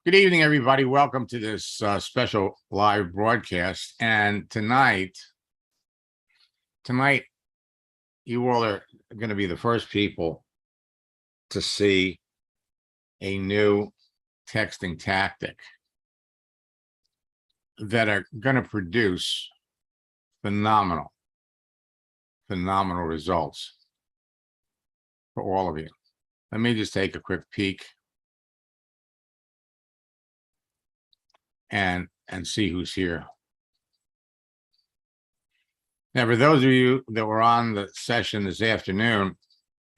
Good evening, everybody. Welcome to this special live broadcast. And tonight, you all are going to be the first people to see a new texting tactic that are going to produce phenomenal results for all of you. Let me just take a quick peek and see who's here. Now, for those of you that were on the session this afternoon,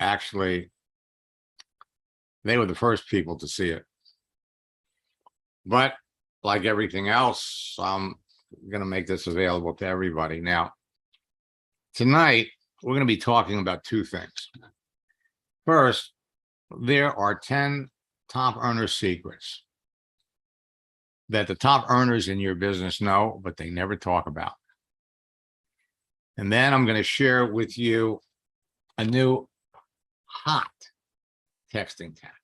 actually, they were the first people to see it. But like everything else, I'm going to make this available to everybody. Now, tonight, we're going to be talking about two things. First, there are 10 top earner secrets that the top earners in your business know, but they never talk about. And then I'm going to share with you a new hot texting tactic.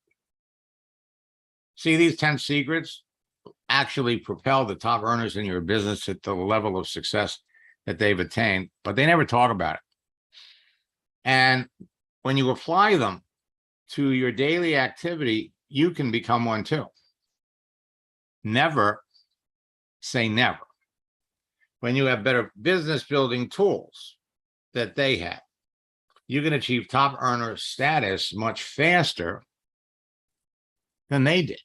See, these 10 secrets actually propel the top earners in your business at the level of success that they've attained, but they never talk about it. And when you apply them to your daily activity, you can become one too. Never say never. When you have better business building tools that they have, you can achieve top earner status much faster than they did.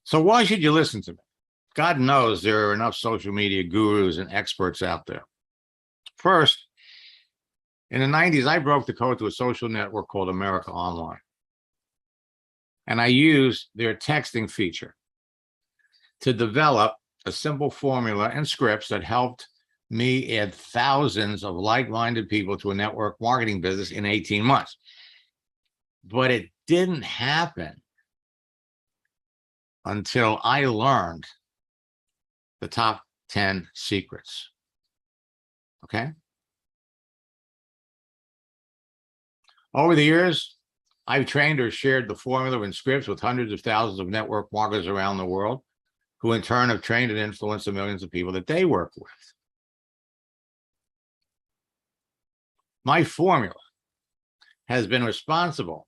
So why should you listen to me? God knows there are enough social media gurus and experts out there. First, in the 90s, I broke the code to a social network called America Online. And I used their texting feature to develop a simple formula and scripts that helped me add thousands of like-minded people to a network marketing business in 18 months. But it didn't happen until I learned the top 10 secrets. Okay? Over the years, I've trained or shared the formula and scripts with hundreds of thousands of network marketers around the world, who in turn have trained and influenced the millions of people that they work with. My formula has been responsible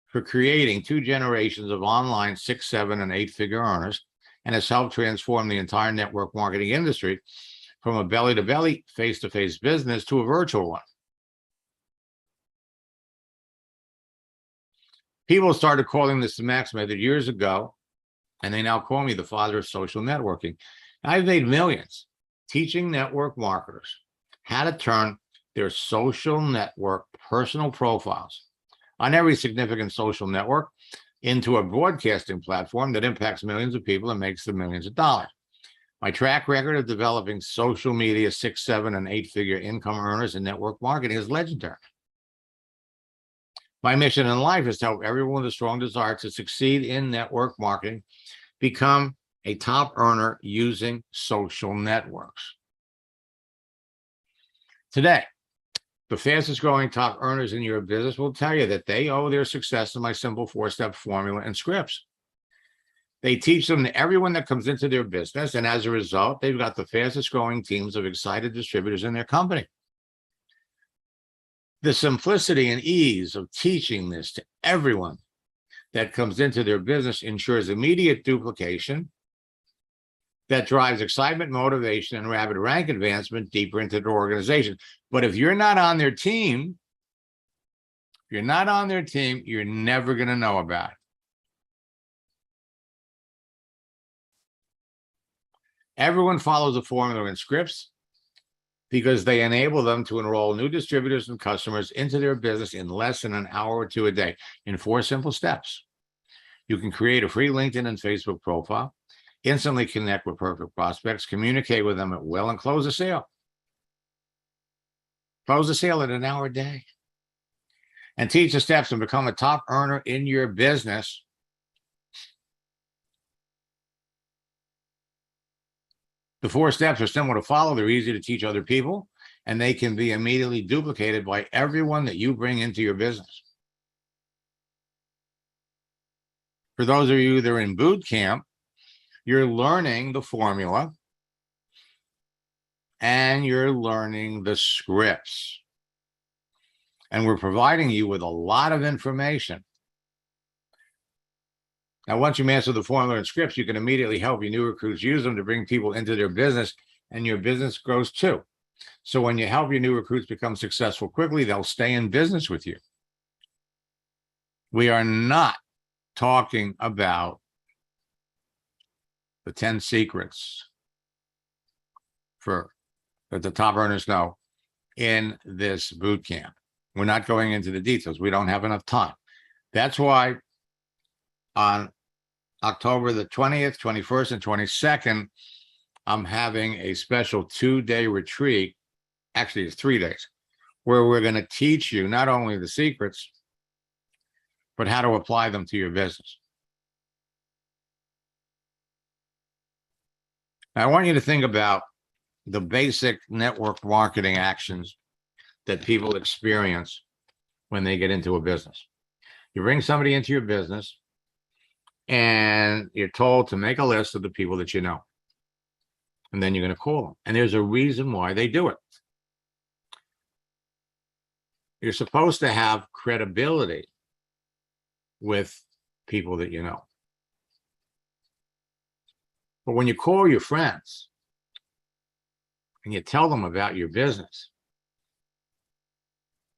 for creating 2 generations of online 6, 7, and 8-figure earners, and has helped transform the entire network marketing industry from a belly-to-belly, face-to-face business to a virtual one. People started calling this the Max Method years ago, and they now call me the father of social networking. I've made millions teaching network marketers how to turn their social network personal profiles on every significant social network into a broadcasting platform that impacts millions of people and makes them millions of dollars. My track record of developing social media 6, 7, and 8-figure income earners in network marketing is legendary. My mission in life is to help everyone with a strong desire to succeed in network marketing become a top earner using social networks. Today, the fastest growing top earners in your business will tell you that they owe their success to my simple 4-step formula and scripts. They teach them to everyone that comes into their business, and as a result, they've got the fastest growing teams of excited distributors in their company. The simplicity and ease of teaching this to everyone that comes into their business ensures immediate duplication that drives excitement, motivation, and rapid rank advancement deeper into their organization. But if you're not on their team, you're never going to know about it. Everyone follows the formula and scripts because they enable them to enroll new distributors and customers into their business in less than an hour or 2 a day in 4 simple steps. You can create a free LinkedIn and Facebook profile, instantly connect with perfect prospects, communicate with them at will, and close a sale. Close a sale in an hour a day. And teach the steps and become a top earner in your business. The 4 steps are simple to follow. They're easy to teach other people, and they can be immediately duplicated by everyone that you bring into your business. For those of you that are in boot camp, you're learning the formula and you're learning the scripts. And we're providing you with a lot of information. Now, once you master the formula and scripts, you can immediately help your new recruits use them to bring people into their business, and your business grows too. So when you help your new recruits become successful quickly, they'll stay in business with you. We are not talking about the 10 secrets that the top earners know in this boot camp. We're not going into the details. We don't have enough time. That's why on October the 20th, 21st, and 22nd, I'm having a special 2-day retreat. Actually, it's 3 days, where we're going to teach you not only the secrets, but how to apply them to your business. Now, I want you to think about the basic network marketing actions that people experience when they get into a business. You bring somebody into your business and you're told to make a list of the people that you know. And then you're going to call them. And there's a reason why they do it. You're supposed to have credibility with people that you know. But when you call your friends and you tell them about your business,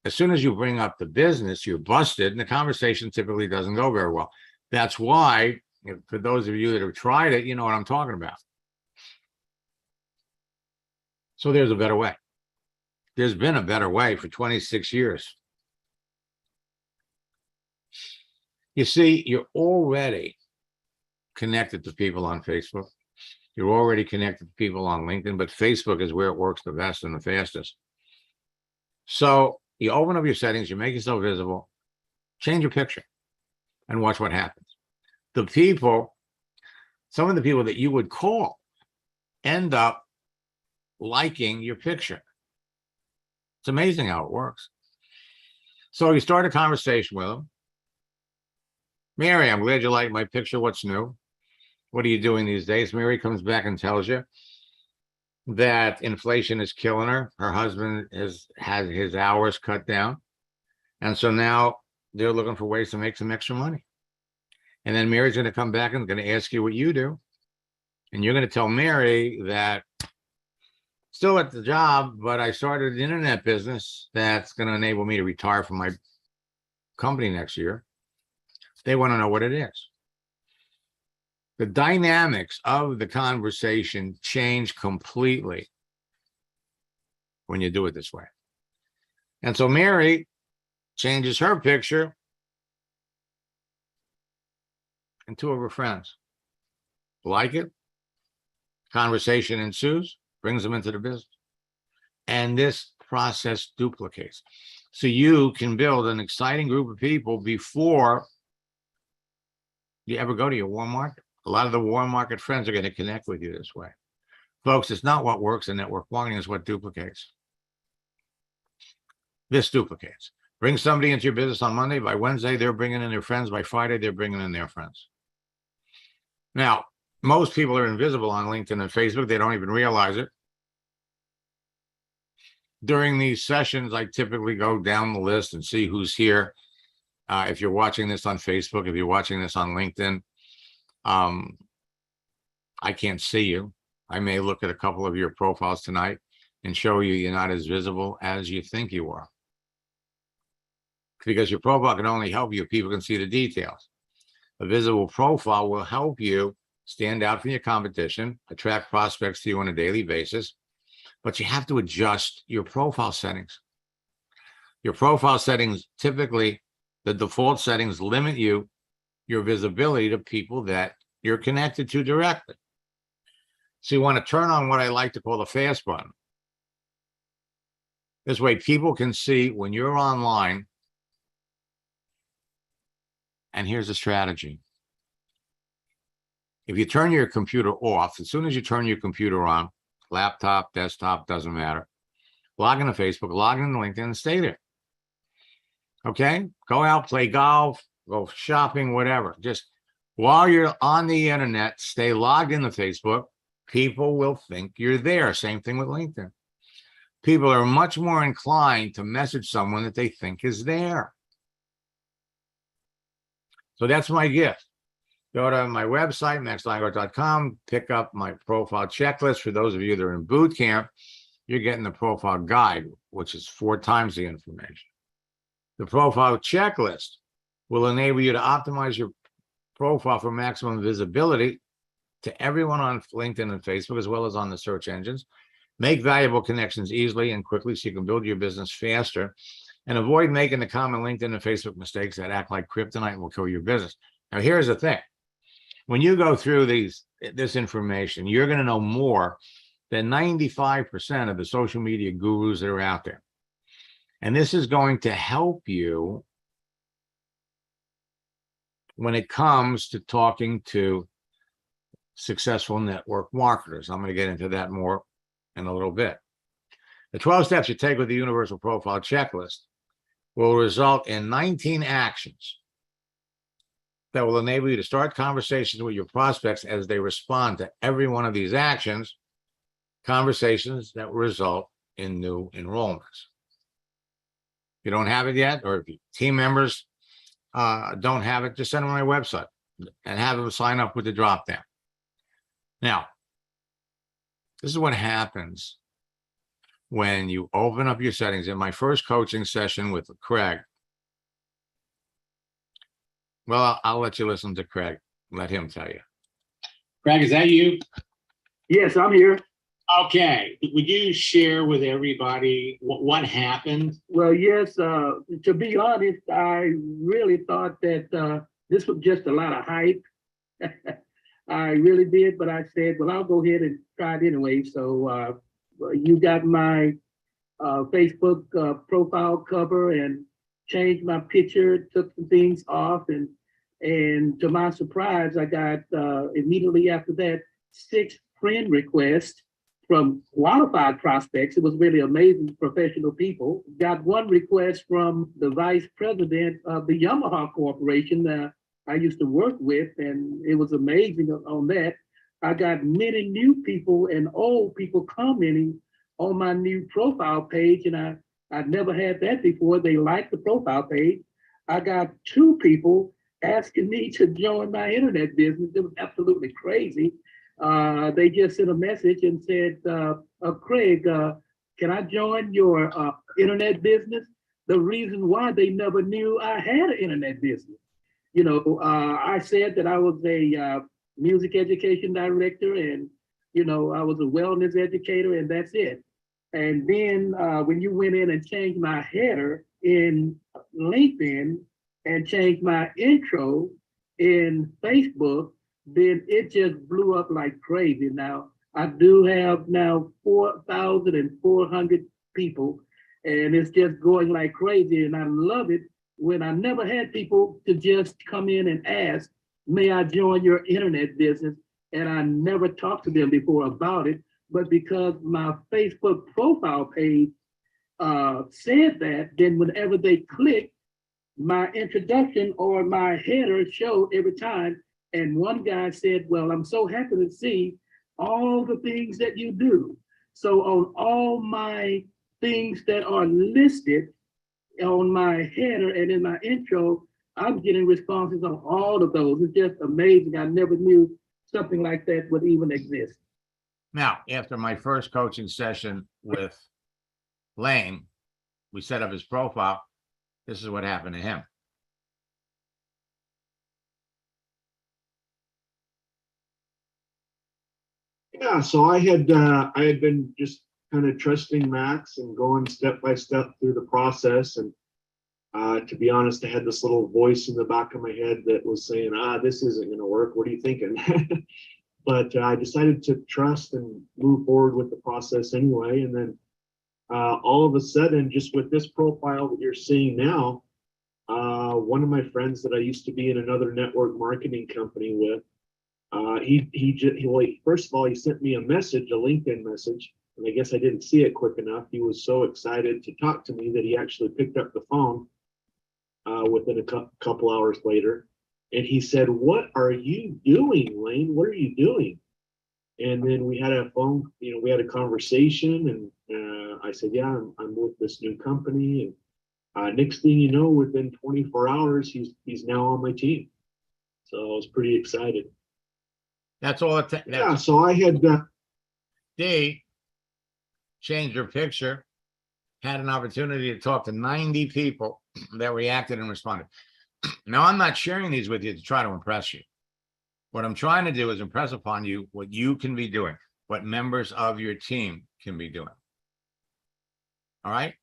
as soon as you bring up the business, you're busted, and the conversation typically doesn't go very well. That's why, for those of you that have tried it, you know what I'm talking about. So there's a better way. There's been a better way for 26 years. You see, you're already connected to people on Facebook. You're already connected to people on LinkedIn, but Facebook is where it works the best and the fastest. So you open up your settings, you make yourself visible, change your picture, and watch what happens. Some of the people that you would call end up liking your picture. It's amazing how it works. So you start a conversation with them. Mary, I'm glad you like my picture. What's new? What are you doing these days? Mary comes back and tells you that inflation is killing her. Her husband has had his hours cut down. And so now they're looking for ways to make some extra money. And then Mary's going to come back and going to ask you what you do. And you're going to tell Mary that still at the job, but I started an internet business that's going to enable me to retire from my company next year. They want to know what it is. The dynamics of the conversation change completely when you do it this way. And so Mary changes her picture and 2 of her friends like it. Conversation ensues, brings them into the business. And this process duplicates. So you can build an exciting group of people before you ever go to your warm market. A lot of the warm market friends are going to connect with you this way. Folks, it's not what works in network marketing, it's what duplicates. This duplicates. Bring somebody into your business on Monday. By Wednesday, they're bringing in their friends. By Friday, they're bringing in their friends. Now, most people are invisible on LinkedIn and Facebook. They don't even realize it. During these sessions, I typically go down the list and see who's here. If you're watching this on Facebook, if you're watching this on LinkedIn, I can't see you. I may look at a couple of your profiles tonight and show you you're not as visible as you think you are. Because your profile can only help you if people can see the details. A visible profile will help you stand out from your competition, attract prospects to you on a daily basis, but you have to adjust your profile settings. Your profile settings, typically, the default settings limit your visibility to people that you're connected to directly. So you want to turn on what I like to call the fast button. This way people can see when you're online. And here's a strategy. If you turn your computer off, as soon as you turn your computer on, laptop, desktop, doesn't matter, log into Facebook, log into LinkedIn, and stay there. Okay? Go out, play golf, go shopping, whatever. Just While you're on the internet, stay logged into Facebook. People will think you're there. Same thing with LinkedIn. People are much more inclined to message someone that they think is there. So that's my gift. Go to my website, maxlango.com, pick up my profile checklist. For those of you that are in boot camp, you're getting the profile guide, which is 4 times the information. The profile checklist will enable you to optimize your profile for maximum visibility to everyone on LinkedIn and Facebook, as well as on the search engines. Make valuable connections easily and quickly so you can build your business faster, and avoid making the common LinkedIn and Facebook mistakes that act like kryptonite and will kill your business. Now, here's the thing. When you go through this information, you're going to know more than 95% of the social media gurus that are out there. And this is going to help you when it comes to talking to successful network marketers. I'm going to get into that more in a little bit. The 12 steps you take with the Universal Profile Checklist will result in 19 actions that will enable you to start conversations with your prospects as they respond to every one of these actions, conversations that will result in new enrollments. If you don't have it yet, or if your team members don't have it, just send them to my website and have them sign up with the drop down. Now, this is what happens when you open up your settings. In my first coaching session with Craig, well, I'll let you listen to Craig. Let him tell you. Craig, is that you? Yes, I'm here. Okay. Would you share with everybody what happened? Well, yes, to be honest, I really thought that this was just a lot of hype. I really did, but I said, well, I'll go ahead and try it anyway. So you got my Facebook profile cover and changed my picture, took some things off, and to my surprise, I got immediately after that 6 friend requests from qualified prospects. It was really amazing, professional people. Got one request from the vice president of the Yamaha Corporation I used to work with, and it was amazing on that. I got many new people and old people commenting on my new profile page, and I'd never had that before. They liked the profile page. I got 2 people asking me to join my internet business. It was absolutely crazy. They just sent a message and said, Craig, can I join your internet business? The reason why they never knew I had an internet business. You know, I said that I was a music education director, and, you know, I was a wellness educator, and that's it. And then when you went in and changed my header in LinkedIn and changed my intro in Facebook, then it just blew up like crazy. Now, I do have now 4,400 people, and it's just going like crazy. And I love it when I never had people to just come in and ask, may I join your internet business? And I never talked to them before about it. But because my Facebook profile page said that, then whenever they click, my introduction or my header showed every time. And one guy said, well, I'm so happy to see all the things that you do. So on all my things that are listed on my header and in my intro, I'm getting responses on all of those. It's just amazing. I never knew something like that would even exist. Now, after my first coaching session with Lane, we set up his profile. This is what happened to him. Yeah, so I had been just kind of trusting Max and going step by step through the process. And to be honest, I had this little voice in the back of my head that was saying, this isn't going to work. What are you thinking? But I decided to trust and move forward with the process anyway. And then all of a sudden, just with this profile that you're seeing now, one of my friends that I used to be in another network marketing company with, first of all, he sent me a message, a LinkedIn message, and I guess I didn't see it quick enough. He was so excited to talk to me that he actually picked up the phone within a couple hours later. And he said, "What are you doing, Wayne? What are you doing?" And then we had a phone, we had a conversation, and I said, "Yeah, I'm with this new company." And next thing you know, within 24 hours, he's now on my team. So I was pretty excited. That's all it Yeah. So I had Dee changed her picture, had an opportunity to talk to 90 people that reacted and responded. Now, I'm not sharing these with you to try to impress you. What I'm trying to do is impress upon you what you can be doing, what members of your team can be doing. All right?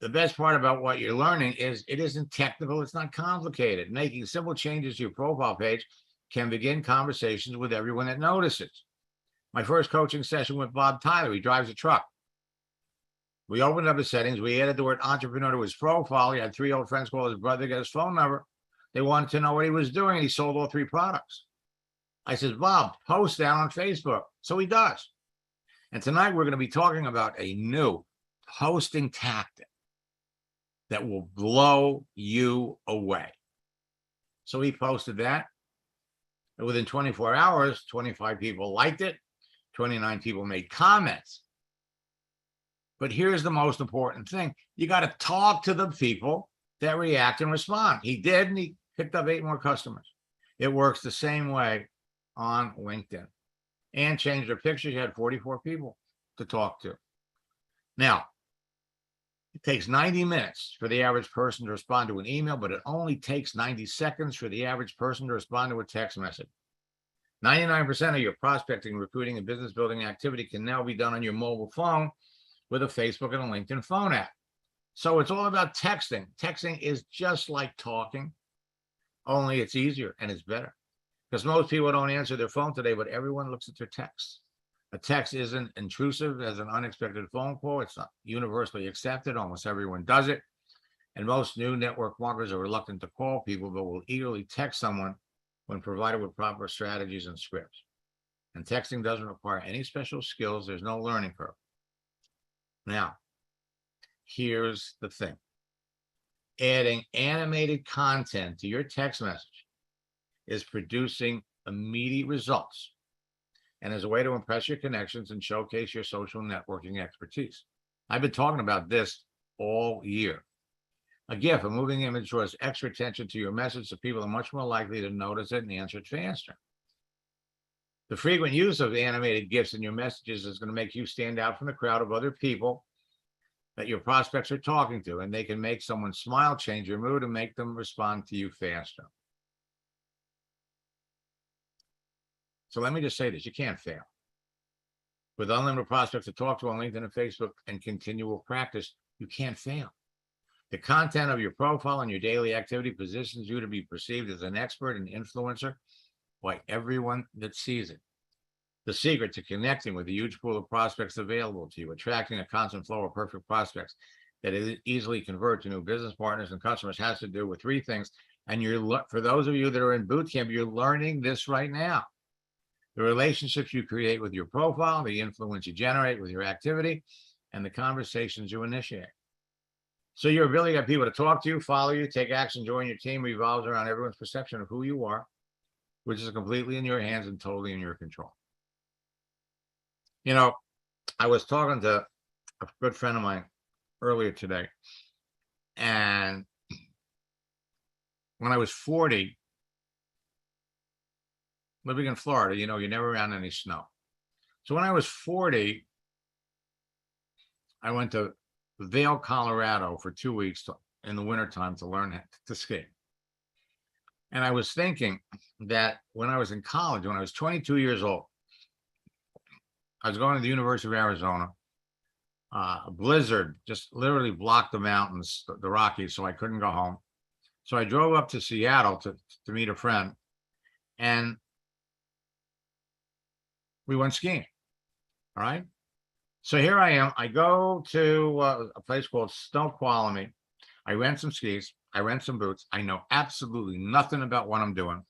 The best part about what you're learning is it isn't technical, it's not complicated. Making simple changes to your profile page can begin conversations with everyone that notices. My first coaching session with Bob Tyler, he drives a truck. We opened up his settings. We added the word entrepreneur to his profile. He had 3 old friends call his brother, get his phone number. They wanted to know what he was doing, and he sold all 3 products. I said, Bob, post that on Facebook. So he does. And tonight we're going to be talking about a new posting tactic that will blow you away. So he posted that. And within 24 hours, 25 people liked it. 29 people made comments. But here's the most important thing. You got to talk to the people that react and respond. He did, and he picked up 8 more customers. It works the same way on LinkedIn. And changed their picture. You had 44 people to talk to. Now, it takes 90 minutes for the average person to respond to an email, but it only takes 90 seconds for the average person to respond to a text message. 99% of your prospecting, recruiting, and business building activity can now be done on your mobile phone with a Facebook and a LinkedIn phone app. So it's all about texting. Texting is just like talking, only it's easier and it's better. Because most people don't answer their phone today, but everyone looks at their texts. A text isn't intrusive as an unexpected phone call. It's not universally accepted. Almost everyone does it. And most new network marketers are reluctant to call people, but will eagerly text someone when provided with proper strategies and scripts. And texting doesn't require any special skills. There's no learning curve. Now, here's the thing. Adding animated content to your text message is producing immediate results and as a way to impress your connections and showcase your social networking expertise. I've been talking about this all year. A GIF, a moving image, draws extra attention to your message, so people are much more likely to notice it and answer it faster. The frequent use of animated GIFs in your messages is going to make you stand out from the crowd of other people that your prospects are talking to, and they can make someone smile, change your mood, and make them respond to you faster. So let me just say this, you can't fail. With unlimited prospects to talk to on LinkedIn and Facebook and continual practice, you can't fail. The content of your profile and your daily activity positions you to be perceived as an expert and influencer by everyone that sees it. The secret to connecting with the huge pool of prospects available to you, attracting a constant flow of perfect prospects that easily convert to new business partners and customers, has to do with 3 things. And for those of you that are in boot camp, you're learning this right now. The relationships you create with your profile, the influence you generate with your activity, and the conversations you initiate. So your ability to get people to talk to you, follow you, take action, join your team revolves around everyone's perception of who you are, which is completely in your hands and totally in your control. You know, I was talking to a good friend of mine earlier today, and when I was 40, living in Florida, you're never around any snow. So when I was 40, I went to Vail, Colorado for 2 weeks in the wintertime to learn to ski. And I was thinking that when I was in college, when I was 22 years old, I was going to the University of Arizona. A blizzard just literally blocked the mountains, the Rockies, so I couldn't go home. So I drove up to Seattle to meet a friend, and we went skiing. All right. So here I am. I go to a place called Snoqualmie. I rent some skis. I rent some boots. I know absolutely nothing about what I'm doing.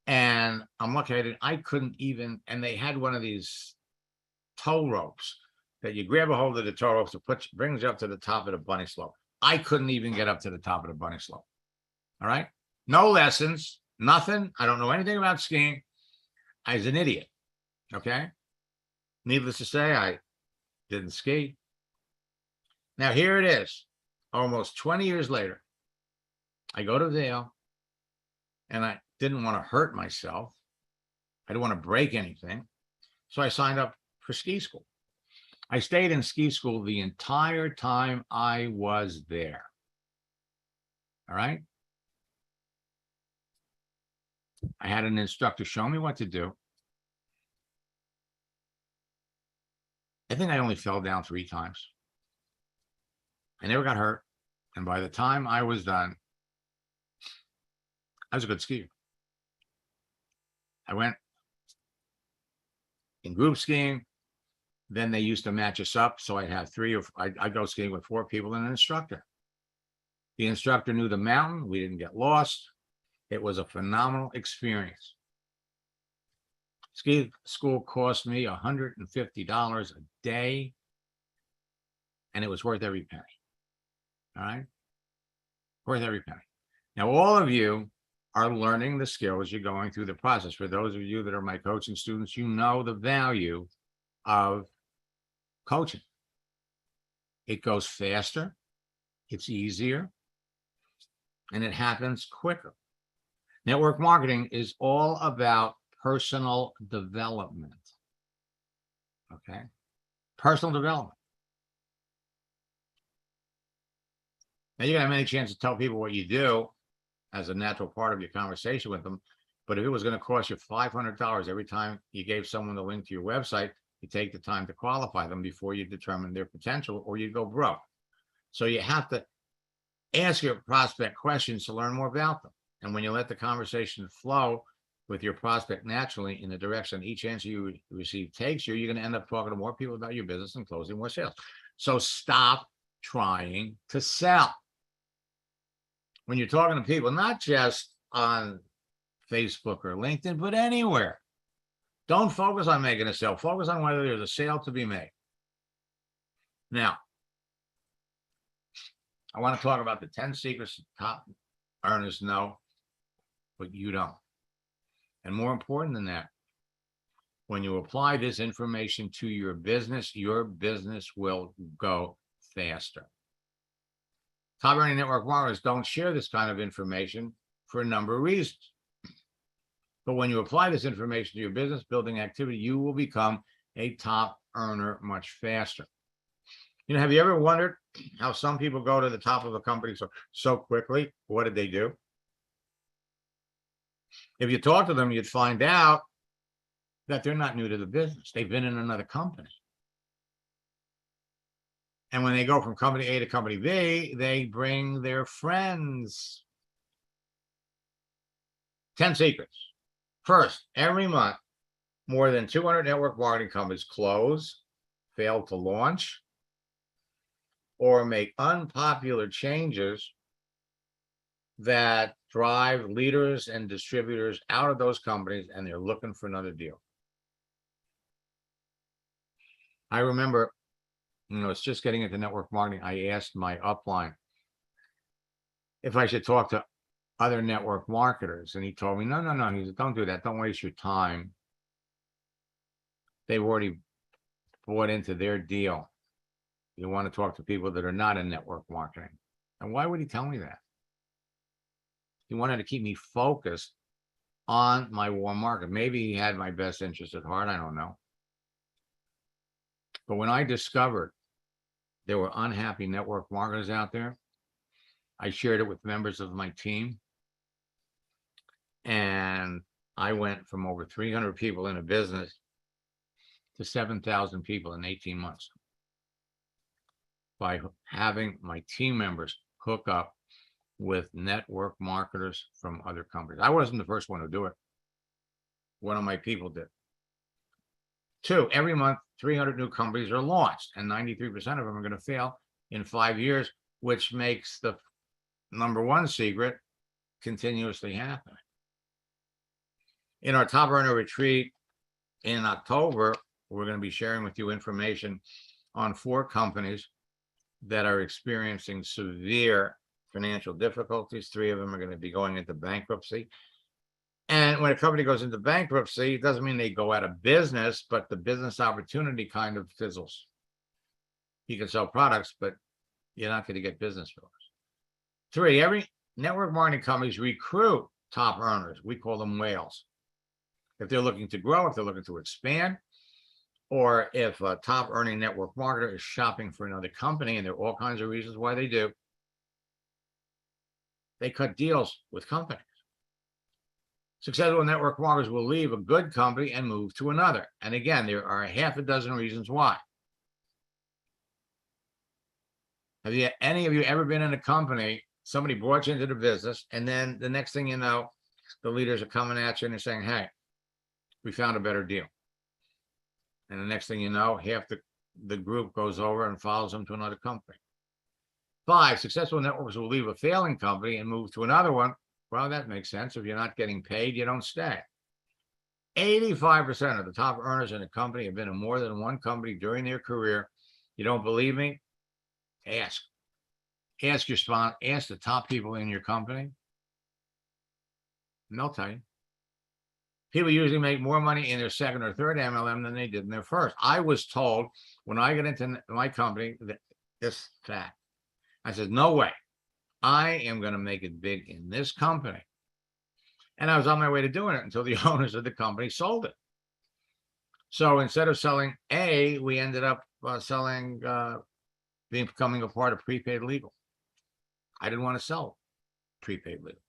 And I'm looking at it. I couldn't even, and they had one of these tow ropes that you grab a hold of the tow ropes to brings you up to the top of the bunny slope. I couldn't even get up to the top of the bunny slope. All right. No lessons, nothing. I don't know anything about skiing. I was an idiot. Okay. Needless to say, I didn't ski. Now here it is, almost 20 years later. I go to Vail and I didn't want to hurt myself. I didn't want to break anything. So I signed up for ski school. I stayed in ski school the entire time I was there. All right. I had an instructor show me what to do. I think I only fell down 3 times. I never got hurt. And by the time I was done, I was a good skier. I went in group skiing. Then they used to match us up. So I'd have 3 or I'd go skiing with 4 people and an instructor. The instructor knew the mountain. We didn't get lost. It was a phenomenal experience. Ski school cost me $150 a day, and it was worth every penny. All right? Worth every penny. Now, all of you are learning the skills. You're going through the process. For those of you that are my coaching students, you know the value of coaching. It goes faster, it's easier, and it happens quicker. Network marketing is all about personal development. Okay? Personal development. Now, you're going to have many chances to tell people what you do as a natural part of your conversation with them. But if it was going to cost you $500 every time you gave someone the link to your website, you take the time to qualify them before you determine their potential, or you go broke. So you have to ask your prospect questions to learn more about them. And when you let the conversation flow with your prospect naturally in the direction each answer you receive takes you, you're going to end up talking to more people about your business and closing more sales. So stop trying to sell. When you're talking to people, not just on Facebook or LinkedIn, but anywhere, don't focus on making a sale. Focus on whether there's a sale to be made. Now, I want to talk about the 10 secrets top earners know, but you don't. And more important than that, when you apply this information to your business will go faster. Top earning network marketers don't share this kind of information for a number of reasons. But when you apply this information to your business building activity, you will become a top earner much faster. You know, have you ever wondered how some people go to the top of a company so quickly? What did they do? If you talk to them, you'd find out that they're not new to the business. They've been in another company. And when they go from company A to company B, they bring their friends. 10 secrets. First, every month, more than 200 network marketing companies close, fail to launch, or make unpopular changes that drive leaders and distributors out of those companies, and they're looking for another deal. I remember, it's just getting into network marketing. I asked my upline if I should talk to other network marketers, and he told me, no. He said, don't do that. Don't waste your time. They've already bought into their deal. You want to talk to people that are not in network marketing. And why would he tell me that? He wanted to keep me focused on my warm market. Maybe he had my best interest at heart. I don't know. But when I discovered there were unhappy network marketers out there, I shared it with members of my team. And I went from over 300 people in a business to 7,000 people in 18 months by having my team members hook up with network marketers from other companies. I wasn't the first one to do it. One of my people did. 2, every month, 300 new companies are launched, and 93% of them are going to fail in 5 years, which makes the number 1 secret continuously happening. In our Top Earner Retreat in October, we're going to be sharing with you information on 4 companies that are experiencing severe financial difficulties. 3 of them are going to be going into bankruptcy. And when a company goes into bankruptcy, it doesn't mean they go out of business, but the business opportunity kind of fizzles. You can sell products, but you're not going to get business for those. 3, every network marketing companies recruit top earners. We call them whales. If they're looking to grow, if they're looking to expand, or if a top earning network marketer is shopping for another company, and there are all kinds of reasons why they do, they cut deals with companies. Successful network marketers will leave a good company and move to another. And again, there are half a dozen reasons why. Have any of you ever been in a company, somebody brought you into the business, and then the next thing you know, the leaders are coming at you and they're saying, hey, we found a better deal. And the next thing you know, half the group goes over and follows them to another company. 5, successful networks will leave a failing company and move to another one. Well, that makes sense. If you're not getting paid, you don't stay. 85% of the top earners in a company have been in more than one company during their career. You don't believe me? Ask. Ask your sponsor, ask the top people in your company, and they'll tell you. People usually make more money in their second or third MLM than they did in their first. I was told when I got into my company that this fact. I said, no way. I am going to make it big in this company. And I was on my way to doing it until the owners of the company sold it. So instead of selling A, we ended up becoming a part of prepaid legal. I didn't want to sell prepaid legal.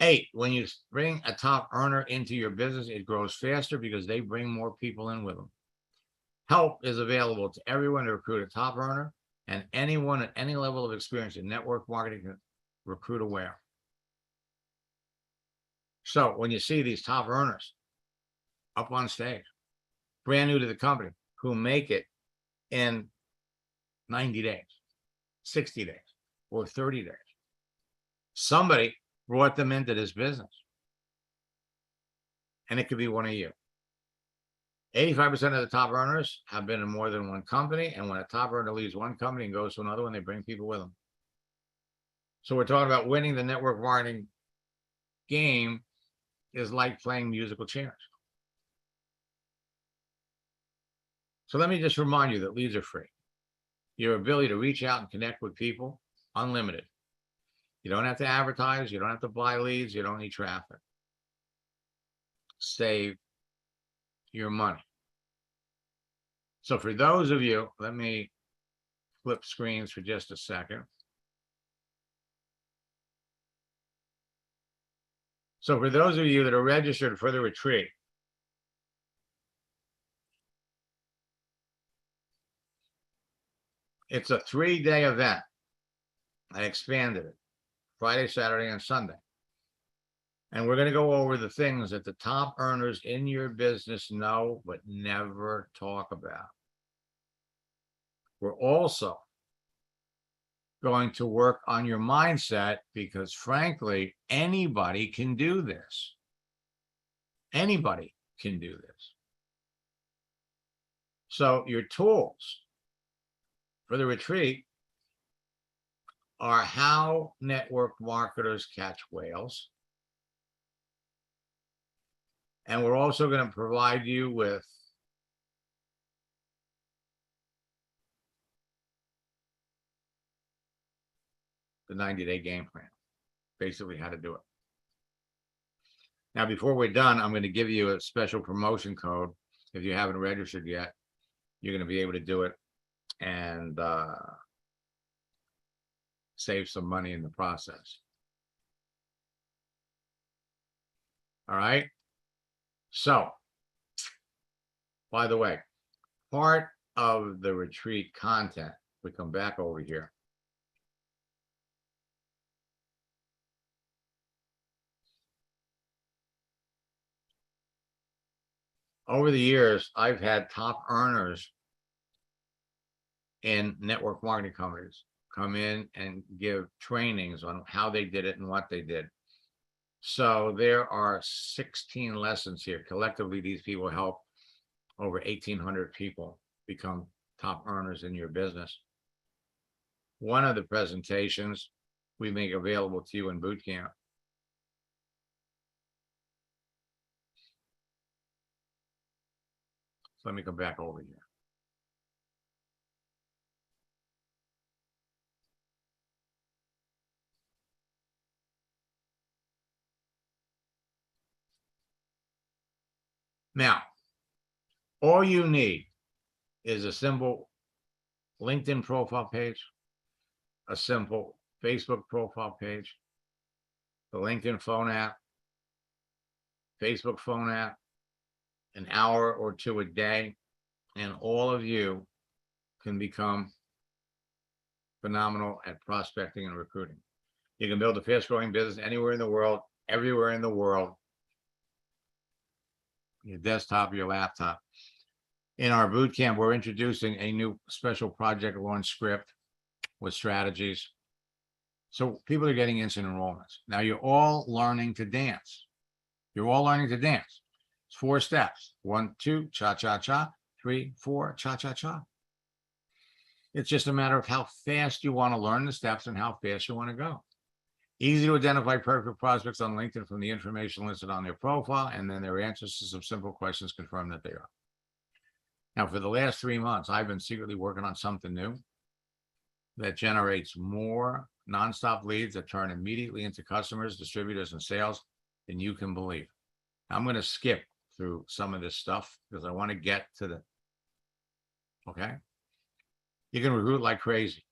8, when you bring a top earner into your business, it grows faster because they bring more people in with them. Help is available to everyone to recruit a top earner, and anyone at any level of experience in network marketing can recruit a whale. So when you see these top earners up on stage, brand new to the company, who make it in 90 days, 60 days, or 30 days, somebody brought them into this business. And it could be one of you. 85% of the top earners have been in more than one company. And when a top earner leaves one company and goes to another one, they bring people with them. So we're talking about winning the network marketing game is like playing musical chairs. So let me just remind you that leads are free. Your ability to reach out and connect with people, unlimited. You don't have to advertise. You don't have to buy leads. You don't need traffic. Save your money. So for those of you, let me flip screens for just a second. So for those of you that are registered for the retreat, it's a 3-day event. I expanded it. Friday, Saturday, and Sunday. And we're going to go over the things that the top earners in your business know but never talk about. We're also going to work on your mindset because, frankly, anybody can do this. Anybody can do this. So your tools for the retreat are how network marketers catch whales. And we're also going to provide you with the 90-day game plan, basically how to do it. Now, before we're done, I'm going to give you a special promotion code. If you haven't registered yet, you're going to be able to do it and save some money in the process. All right. So, by the way, part of the retreat content, we come back over here. Over the years, I've had top earners in network marketing companies come in and give trainings on how they did it and what they did. So there are 16 lessons here. Collectively, these people help over 1,800 people become top earners in your business. one of the presentations we make available to you in boot camp. So let me come back over here. Now, all you need is a simple LinkedIn profile page, a simple Facebook profile page, the LinkedIn phone app, Facebook phone app, an hour or two a day, and all of you can become phenomenal at prospecting and recruiting. You can build a fast-growing business anywhere in the world, everywhere in the world, your desktop, your laptop. In our boot camp, we're introducing a new special project launch script with strategies. So people are getting instant enrollments. Now you're all learning to dance. You're all learning to dance. It's 4 steps. 1, 2, cha-cha-cha. 3, 4, cha-cha-cha. It's just a matter of how fast you want to learn the steps and how fast you want to go. Easy to identify perfect prospects on LinkedIn from the information listed on their profile, and then their answers to some simple questions confirm that they are. Now, for the last 3 months, I've been secretly working on something new that generates more nonstop leads that turn immediately into customers, distributors, and sales than you can believe. I'm going to skip through some of this stuff because I want to get to the, okay? You can recruit like crazy.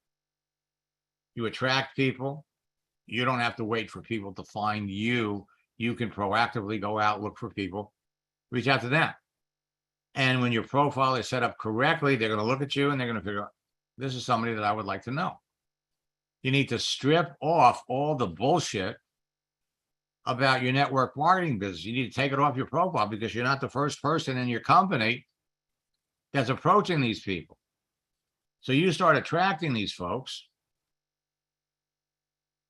You attract people. You don't have to wait for people to find you. You can proactively go out, look for people, reach out to them. And when your profile is set up correctly, they're going to look at you and they're going to figure out, this is somebody that I would like to know. You need to strip off all the bullshit about your network marketing business. You need to take it off your profile because you're not the first person in your company that's approaching these people. So you start attracting these folks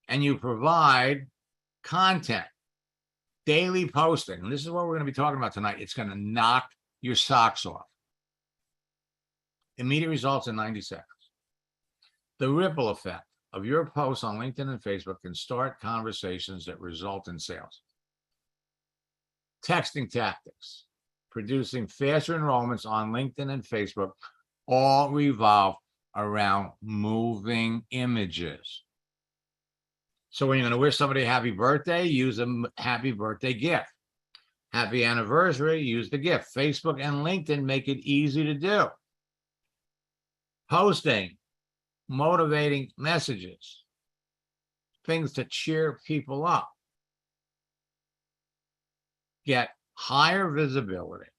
and you provide content, daily posting. And this is what we're going to be talking about tonight. It's going to knock your socks off. Immediate results in 90 seconds. The ripple effect of your posts on LinkedIn and Facebook can start conversations that result in sales. Texting tactics, producing faster enrollments on LinkedIn and Facebook, all revolve around moving images. So when you're going to wish somebody a happy birthday, use a happy birthday gift. Happy anniversary, use the gift. Facebook and LinkedIn make it easy to do. Posting motivating messages, things to cheer people up, get higher visibility.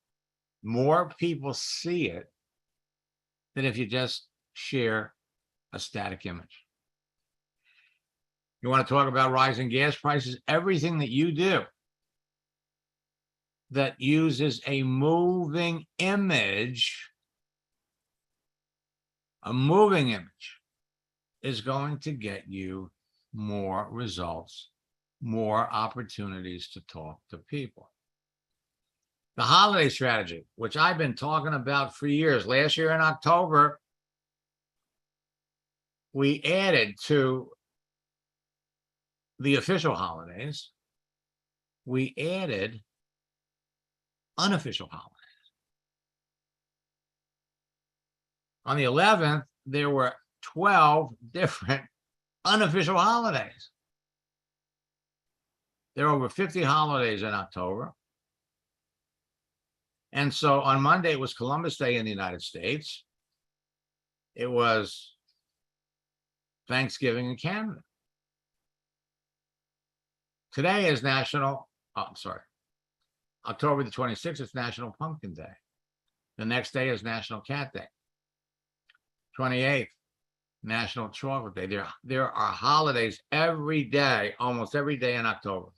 More people see it than if you just share a static image. You want to talk about rising gas prices? Everything that you do that uses a moving image, is going to get you more results, more opportunities to talk to people. The holiday strategy, which I've been talking about for years. Last year in October, we added to the official holidays, we added unofficial holidays. On the 11th, there were 12 different unofficial holidays. There are over 50 holidays in October. And so on Monday, it was Columbus Day in the United States. It was Thanksgiving in Canada. Today is October the 26th, it's National Pumpkin Day. The next day is National Cat Day. 28th, National Chocolate Day. There are holidays every day, almost every day in October.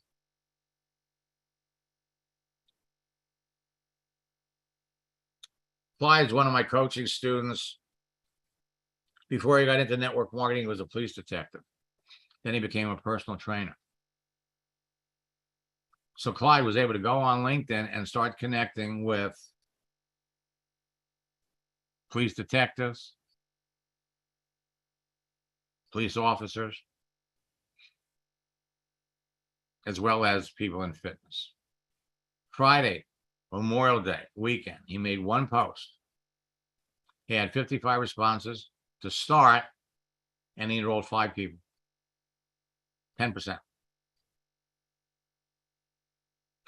Clyde's one of my coaching students. Before he got into network marketing, he was a police detective. Then he became a personal trainer. So Clyde was able to go on LinkedIn and start connecting with police detectives, police officers, as well as people in fitness. Friday, Memorial Day weekend, he made one post. He had 55 responses to start, and he enrolled 5 people. 10%.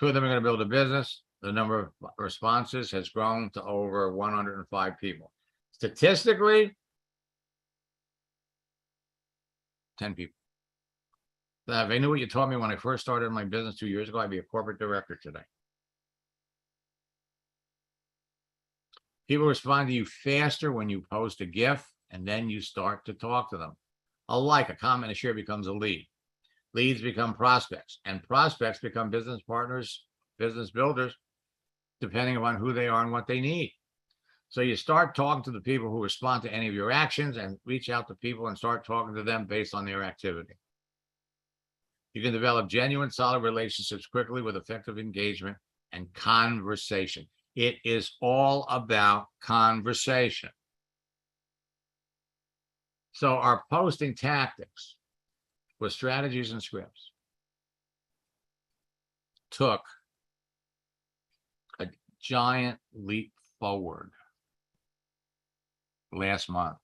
2 of them are going to build a business. The number of responses has grown to over 105 people. Statistically, 10 people. Now, if I knew what you taught me when I first started my business 2 years ago, I'd be a corporate director today. People respond to you faster when you post a GIF, and then you start to talk to them. A like, a comment, a share becomes a lead. Leads become prospects, and prospects become business partners, business builders, depending upon who they are and what they need. So you start talking to the people who respond to any of your actions and reach out to people and start talking to them based on their activity. You can develop genuine, solid relationships quickly with effective engagement and conversation. It is all about conversation. So our posting tactics with strategies and scripts took a giant leap forward last month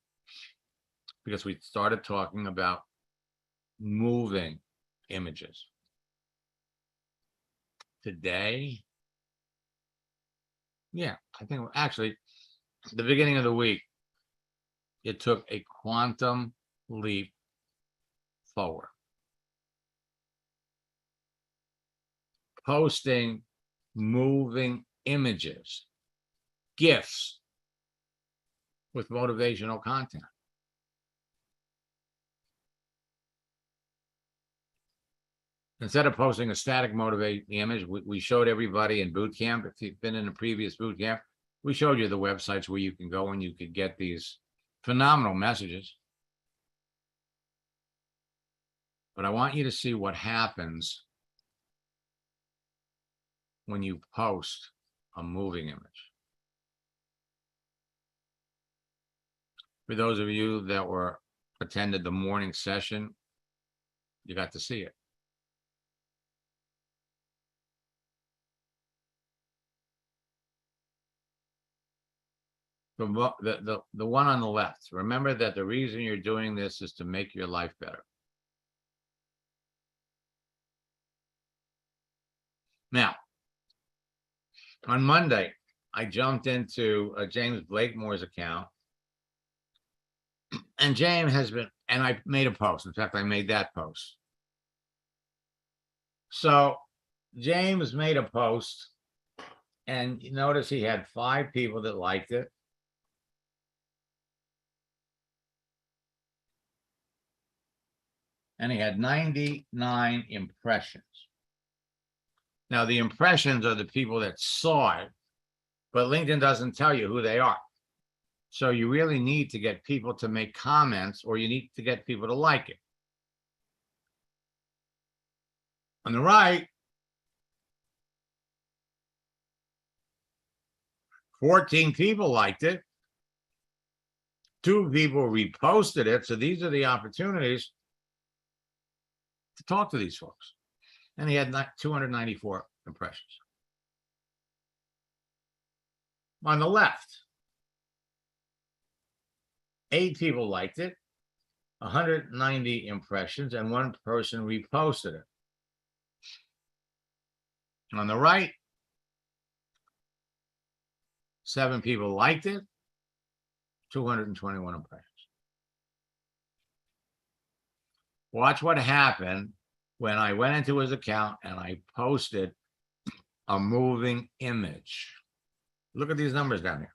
because we started talking about moving images. Today, yeah, I think actually the beginning of the week, it took a quantum leap forward. Posting moving images, GIFs with motivational content. Instead of posting a static motivating image, we showed everybody in boot camp. If you've been in a previous boot camp, we showed you the websites where you can go and you could get these phenomenal messages. But I want you to see what happens when you post a moving image. For those of you that attended the morning session, you got to see it. The one on the left, remember that the reason you're doing this is to make your life better. Now, on Monday, I jumped into James Blakemore's account, and James has been, and I made a post. In fact, I made that post. So James made a post, and you notice he had 5 people that liked it. And he had 99 impressions. Now, the impressions are the people that saw it, but LinkedIn doesn't tell you who they are. So you really need to get people to make comments, or you need to get people to like it. On the right, 14 people liked it. 2 people reposted it. So these are the opportunities to talk to these folks. And he had 294 impressions. On the left, 8 people liked it, 190 impressions, and 1 person reposted it. On the right, 7 people liked it, 221 impressions. Watch what happened when I went into his account and I posted a moving image. Look at these numbers down here.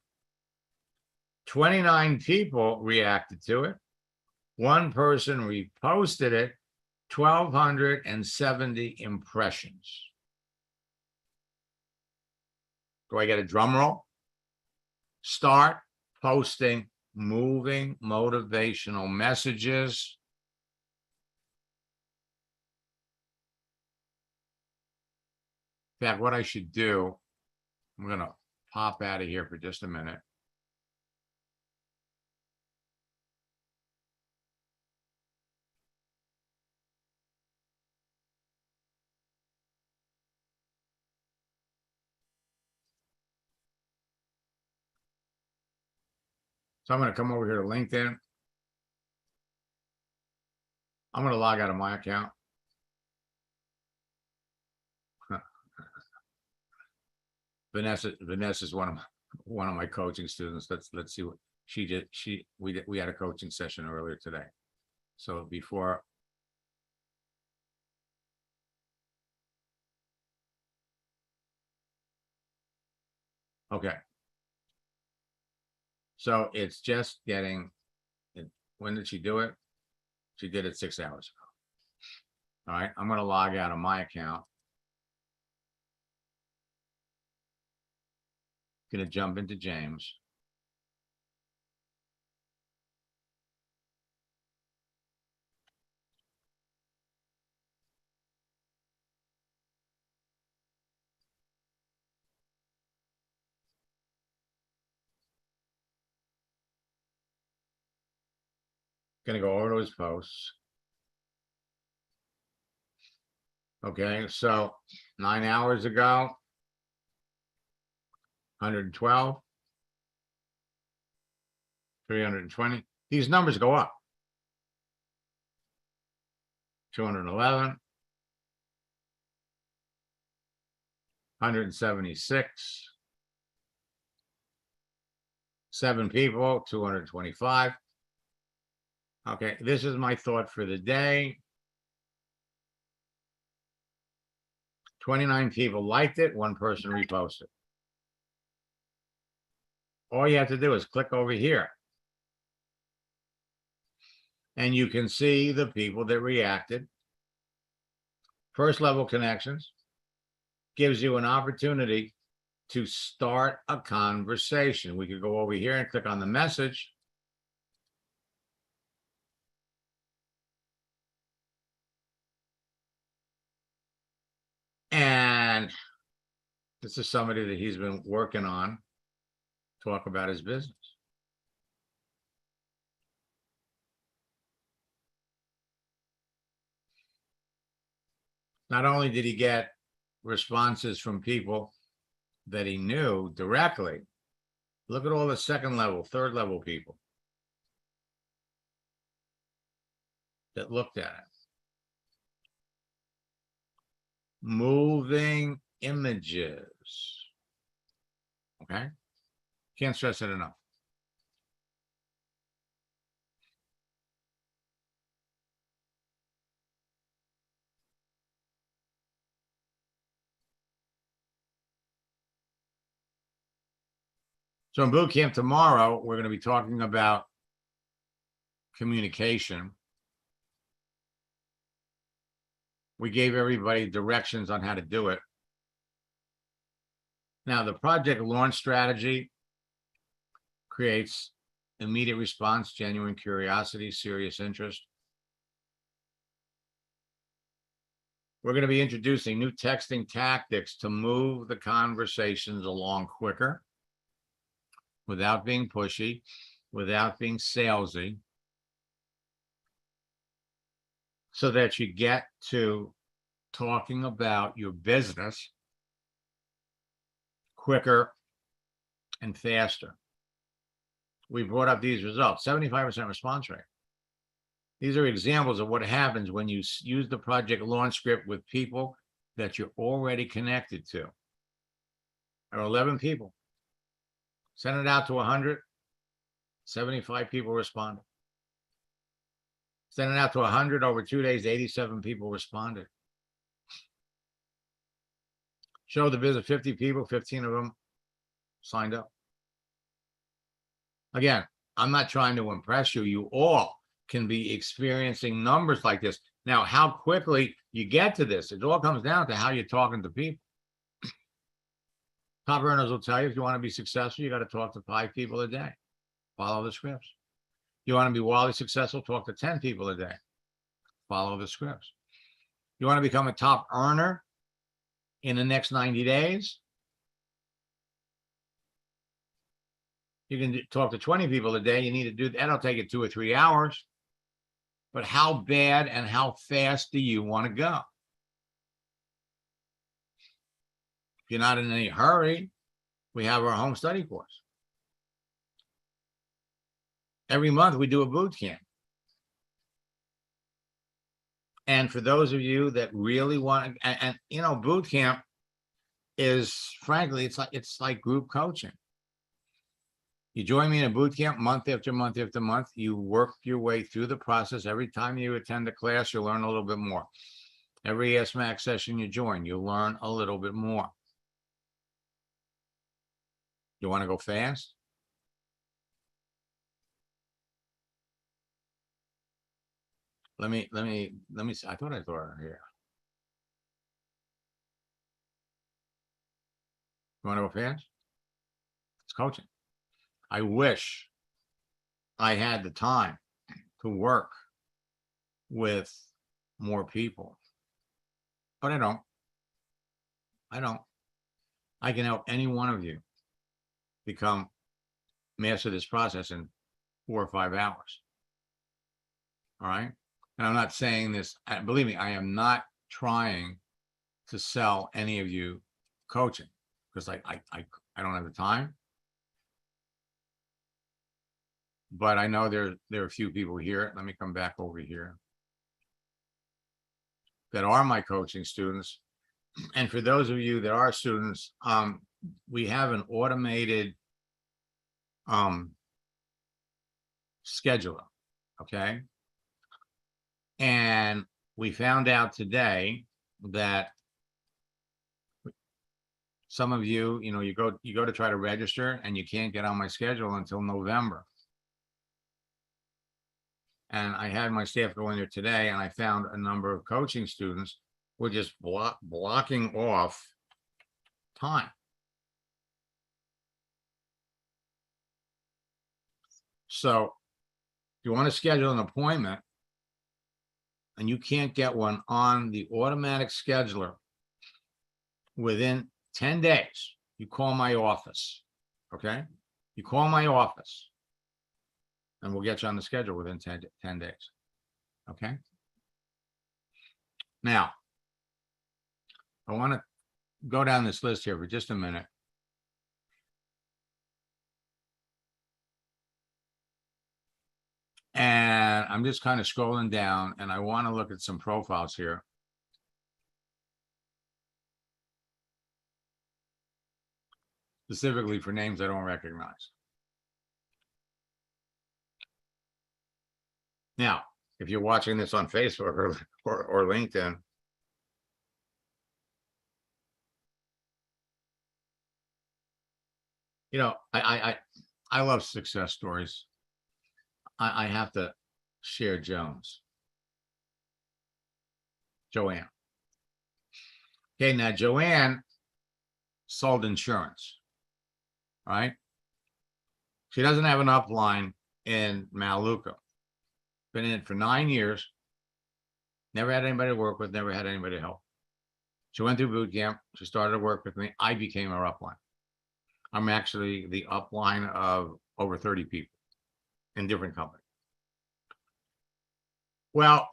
29 people reacted to it. 1 person reposted it. 1,270 impressions. Do I get a drum roll? Start posting moving motivational messages. In fact, what I should do, I'm going to pop out of here for just a minute. So I'm gonna come over here to LinkedIn. I'm gonna log out of my account. Vanessa's one of my coaching students. Let's see what she did. We had a coaching session earlier today. So before. Okay. So it's just getting, when did she do it? She did it 6 hours ago. All right, I'm gonna log out of my account. Gonna jump into James. Gonna go over to his posts. Okay, so 9 hours ago, 112, 320. These numbers go up. 211, 176, 7 people, 225. Okay, this is my thought for the day. 29 people liked it, 1 person reposted. All you have to do is click over here. And you can see the people that reacted. First level connections gives you an opportunity to start a conversation. We could go over here and click on the message. And this is somebody that he's been working on, talk about his business. Not only did he get responses from people that he knew directly, look at all the second level, third level people that looked at it. Moving images. Okay? Can't stress it enough. So in boot camp tomorrow, we're going to be talking about communication. We gave everybody directions on how to do it. Now, the project launch strategy creates immediate response, genuine curiosity, serious interest. We're going to be introducing new texting tactics to move the conversations along quicker, without being pushy, without being salesy, so that you get to talking about your business quicker and faster. We brought up these results, 75% response rate. These are examples of what happens when you use the project launch script with people that you're already connected to. There are 11 people. Send it out to 100, 75 people responded. Send it out to 100 over 2 days, 87 people responded. Show the business 50 people, 15 of them signed up. Again, I'm not trying to impress you. You all can be experiencing numbers like this. Now, how quickly you get to this, it all comes down to how you're talking to people. Top earners will tell you, if you want to be successful, you got to talk to 5 people a day. Follow the scripts. You want to be wildly successful, talk to 10 people a day. Follow the scripts. You want to become a top earner in the next 90 days? You can talk to 20 people a day. You need to do that. That'll take you 2 or 3 hours. But how bad and how fast do you want to go? If you're not in any hurry, we have our home study course. every month we do a boot camp. And for those of you that really want, and you know, boot camp is, frankly, it's like group coaching. You join me in a boot camp month after month after month. You work your way through the process. Every time you attend a class, you learn a little bit more. Every SMAC session you join, you learn a little bit more. You want to go fast? Let me see. I thought her here. You want to go fast? It's coaching. I wish I had the time to work with more people, but I don't. I can help any one of you become master this process in 4 or 5 hours. All right. And I'm not saying this, believe me, I am not trying to sell any of you coaching, because I don't have the time. But I know there are a few people here. Let me come back over here that are my coaching students. And for those of you that are students, we have an automated scheduler. Okay. And we found out today that some of you, you know, you go to try to register and you can't get on my schedule until November. And I had my staff go in there today, and I found a number of coaching students were just blocking off time. So if you want to schedule an appointment and you can't get one on the automatic scheduler within 10 days, you call my office. Okay. You call my office and we'll get you on the schedule within 10 days. Okay. Now, I want to go down this list here for just a minute. And I'm just kind of scrolling down, and I want to look at some profiles here. Specifically for names I don't recognize. Now, if you're watching this on Facebook or LinkedIn, you know, I love success stories. I have to share Joanne. Okay, now Joanne sold insurance, right? She doesn't have an upline in Maluka. Been in it for 9 years. Never had anybody to work with, never had anybody to help. She went through boot camp. She started to work with me. I became her upline. I'm actually the upline of over 30 people in different companies. Well,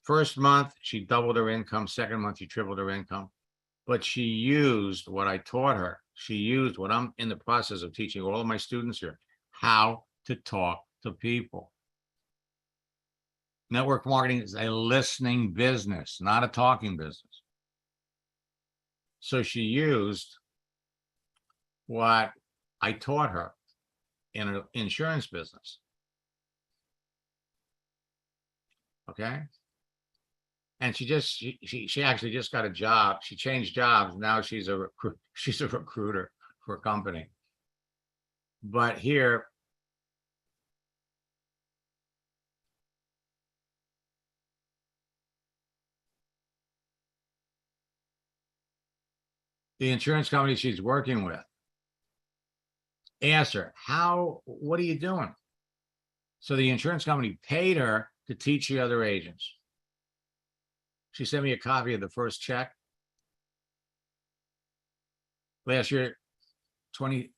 first month, she doubled her income. Second month, she tripled her income. But she used what I taught her. She used what I'm in the process of teaching all of my students here, how to talk to people. Network marketing is a listening business, not a talking business. So she used what I taught her in an insurance business. Okay. And she actually just got a job. She changed jobs. Now she's a recruiter for a company. But here, the insurance company she's working with asked her, what are you doing? So the insurance company paid her to teach the other agents. She sent me a copy of the first check. Last year, $20,000.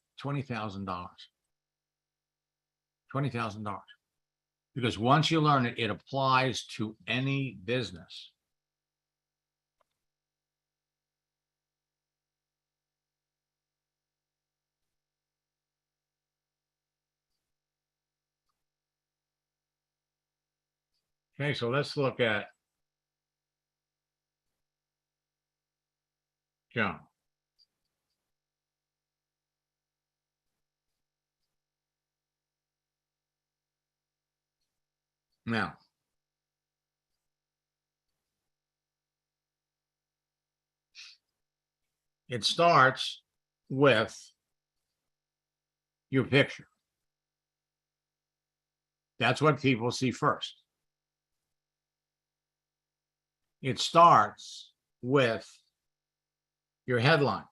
$20,000. Because once you learn it, it applies to any business. Okay, so let's look at Joan. Now, it starts with your picture. That's what people see first. It starts with your headline.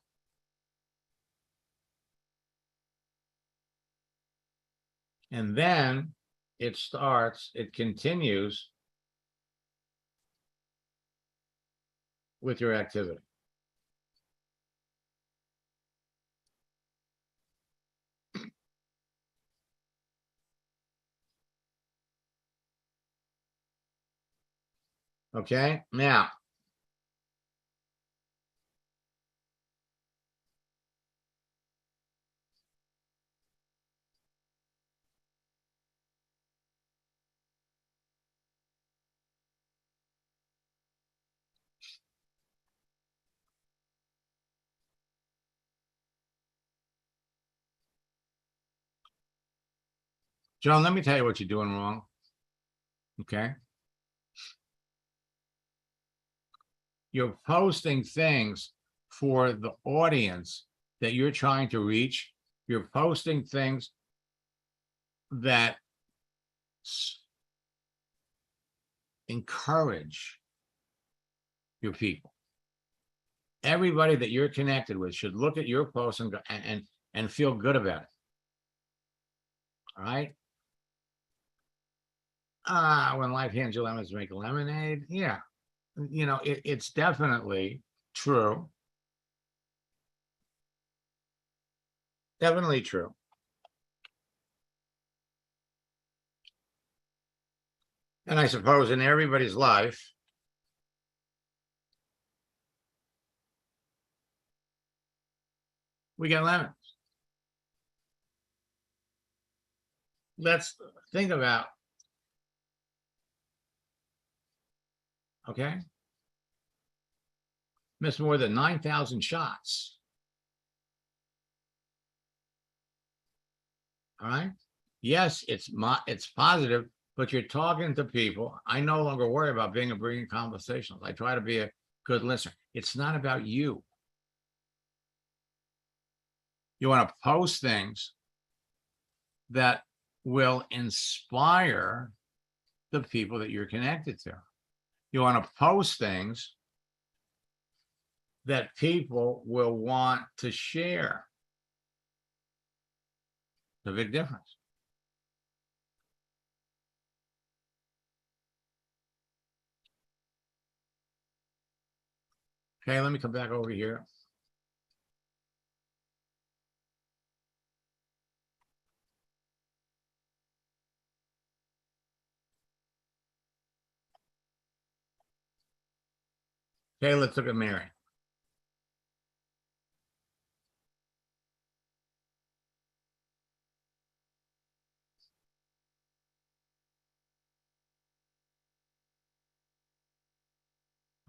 And then it continues with your activity. Okay, now, Joan, let me tell you what you're doing wrong. Okay. You're posting things for the audience that you're trying to reach. You're posting things that encourage your people. Everybody that you're connected with should look at your post and go, and feel good about it. All right. When life hands you lemons, make lemonade. Yeah. You know, it's definitely true. Definitely true. And I suppose in everybody's life, we get lemons. Let's think about, okay, missed more than 9,000 shots. All right. Yes, it's positive, but you're talking to people. I no longer worry about being a brilliant conversationalist. I try to be a good listener. It's not about you. You want to post things that will inspire the people that you're connected to. You want to post things that people will want to share. The big difference. Okay, let me come back over here. Okay, let's look at Mary.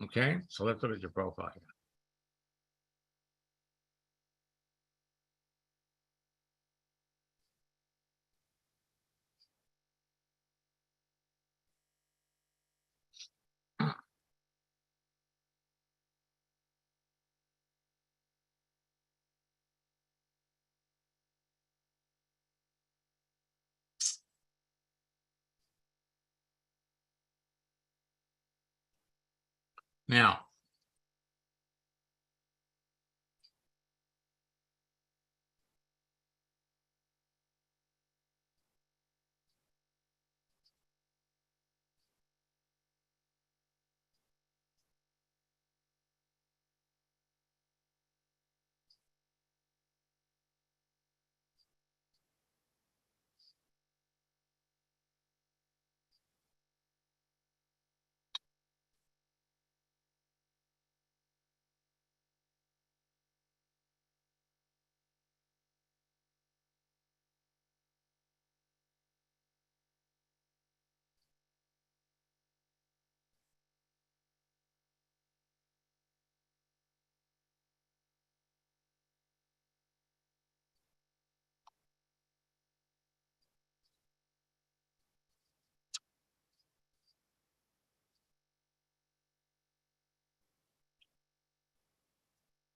Okay, so let's look at your profile. Now,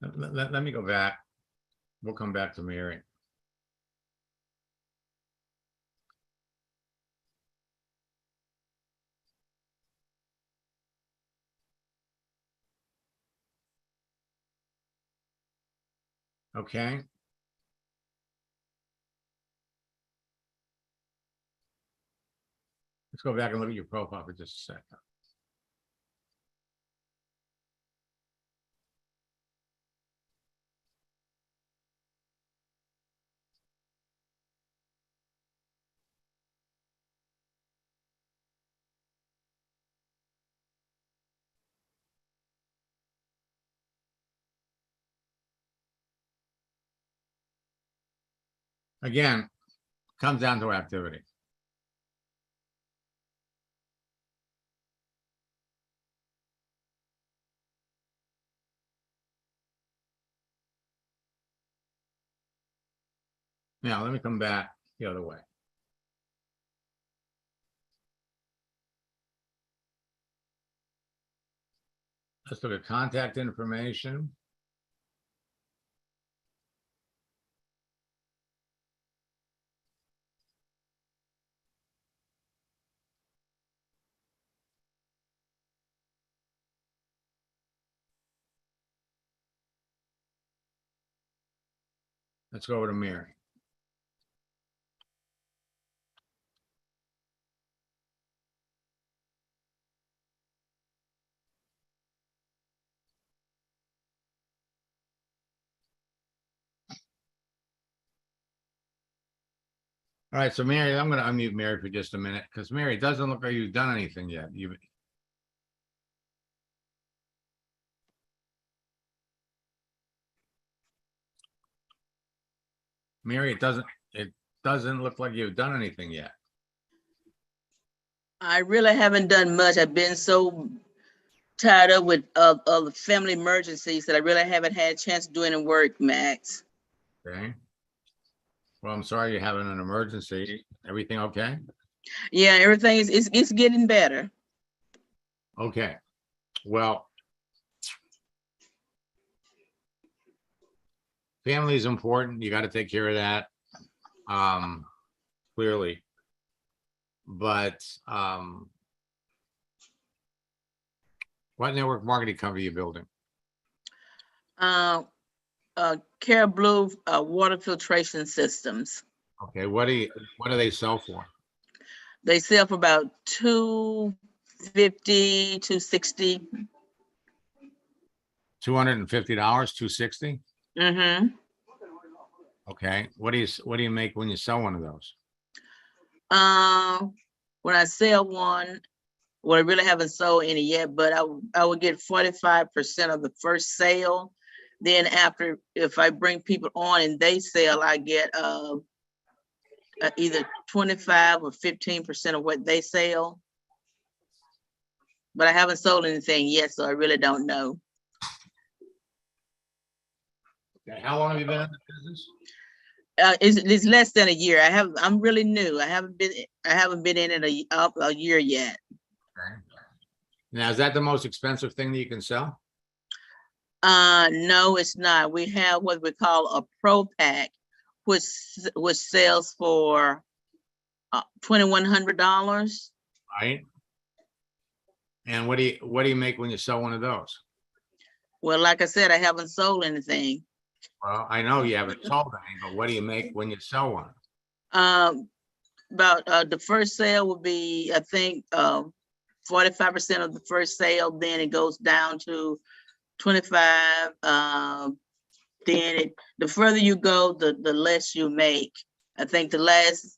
Let me go back. We'll come back to Mary. Okay. Let's go back and look at your profile for just a second. Again, comes down to activity. Now, let me come back the other way. Let's look at contact information. Let's go over to Mary. All right, so Mary, I'm going to unmute Mary for just a minute because Mary, it doesn't look like you've done anything yet. Mary, it doesn't look like you've done anything yet. I really haven't done much. I've been so tied up with of the family emergencies that I really haven't had a chance to do any work, Max. Okay. Well, I'm sorry you're having an emergency. Everything okay? Yeah, everything is it's getting better. Okay. Well, family is important. You got to take care of that. Clearly. But what network marketing company are you building? Care Blue water filtration systems. Okay, what do they sell for? They sell for about $250, $260. $250, $260? Mm-hmm. Okay. What do you make when you sell one of those? When I sell one, well, I really haven't sold any yet, but I would get 45% of the first sale. Then after, if I bring people on and they sell, I get either 25 or 15% of what they sell. But I haven't sold anything yet, so I really don't know. Okay. How long have you been in the business? It's less than a year. I'm really new. I haven't been in it a year yet. Okay. Now, is that the most expensive thing that you can sell? No, it's not. We have what we call a pro pack, which sells for $2,100. Right. And what do you make when you sell one of those? Well, like I said, I haven't sold anything. Well, I know you haven't sold any, but what do you make when you sell one? About the first sale would be, I think, 45% of the first sale. Then it goes down to 25. Then the further you go, the less you make. I think the last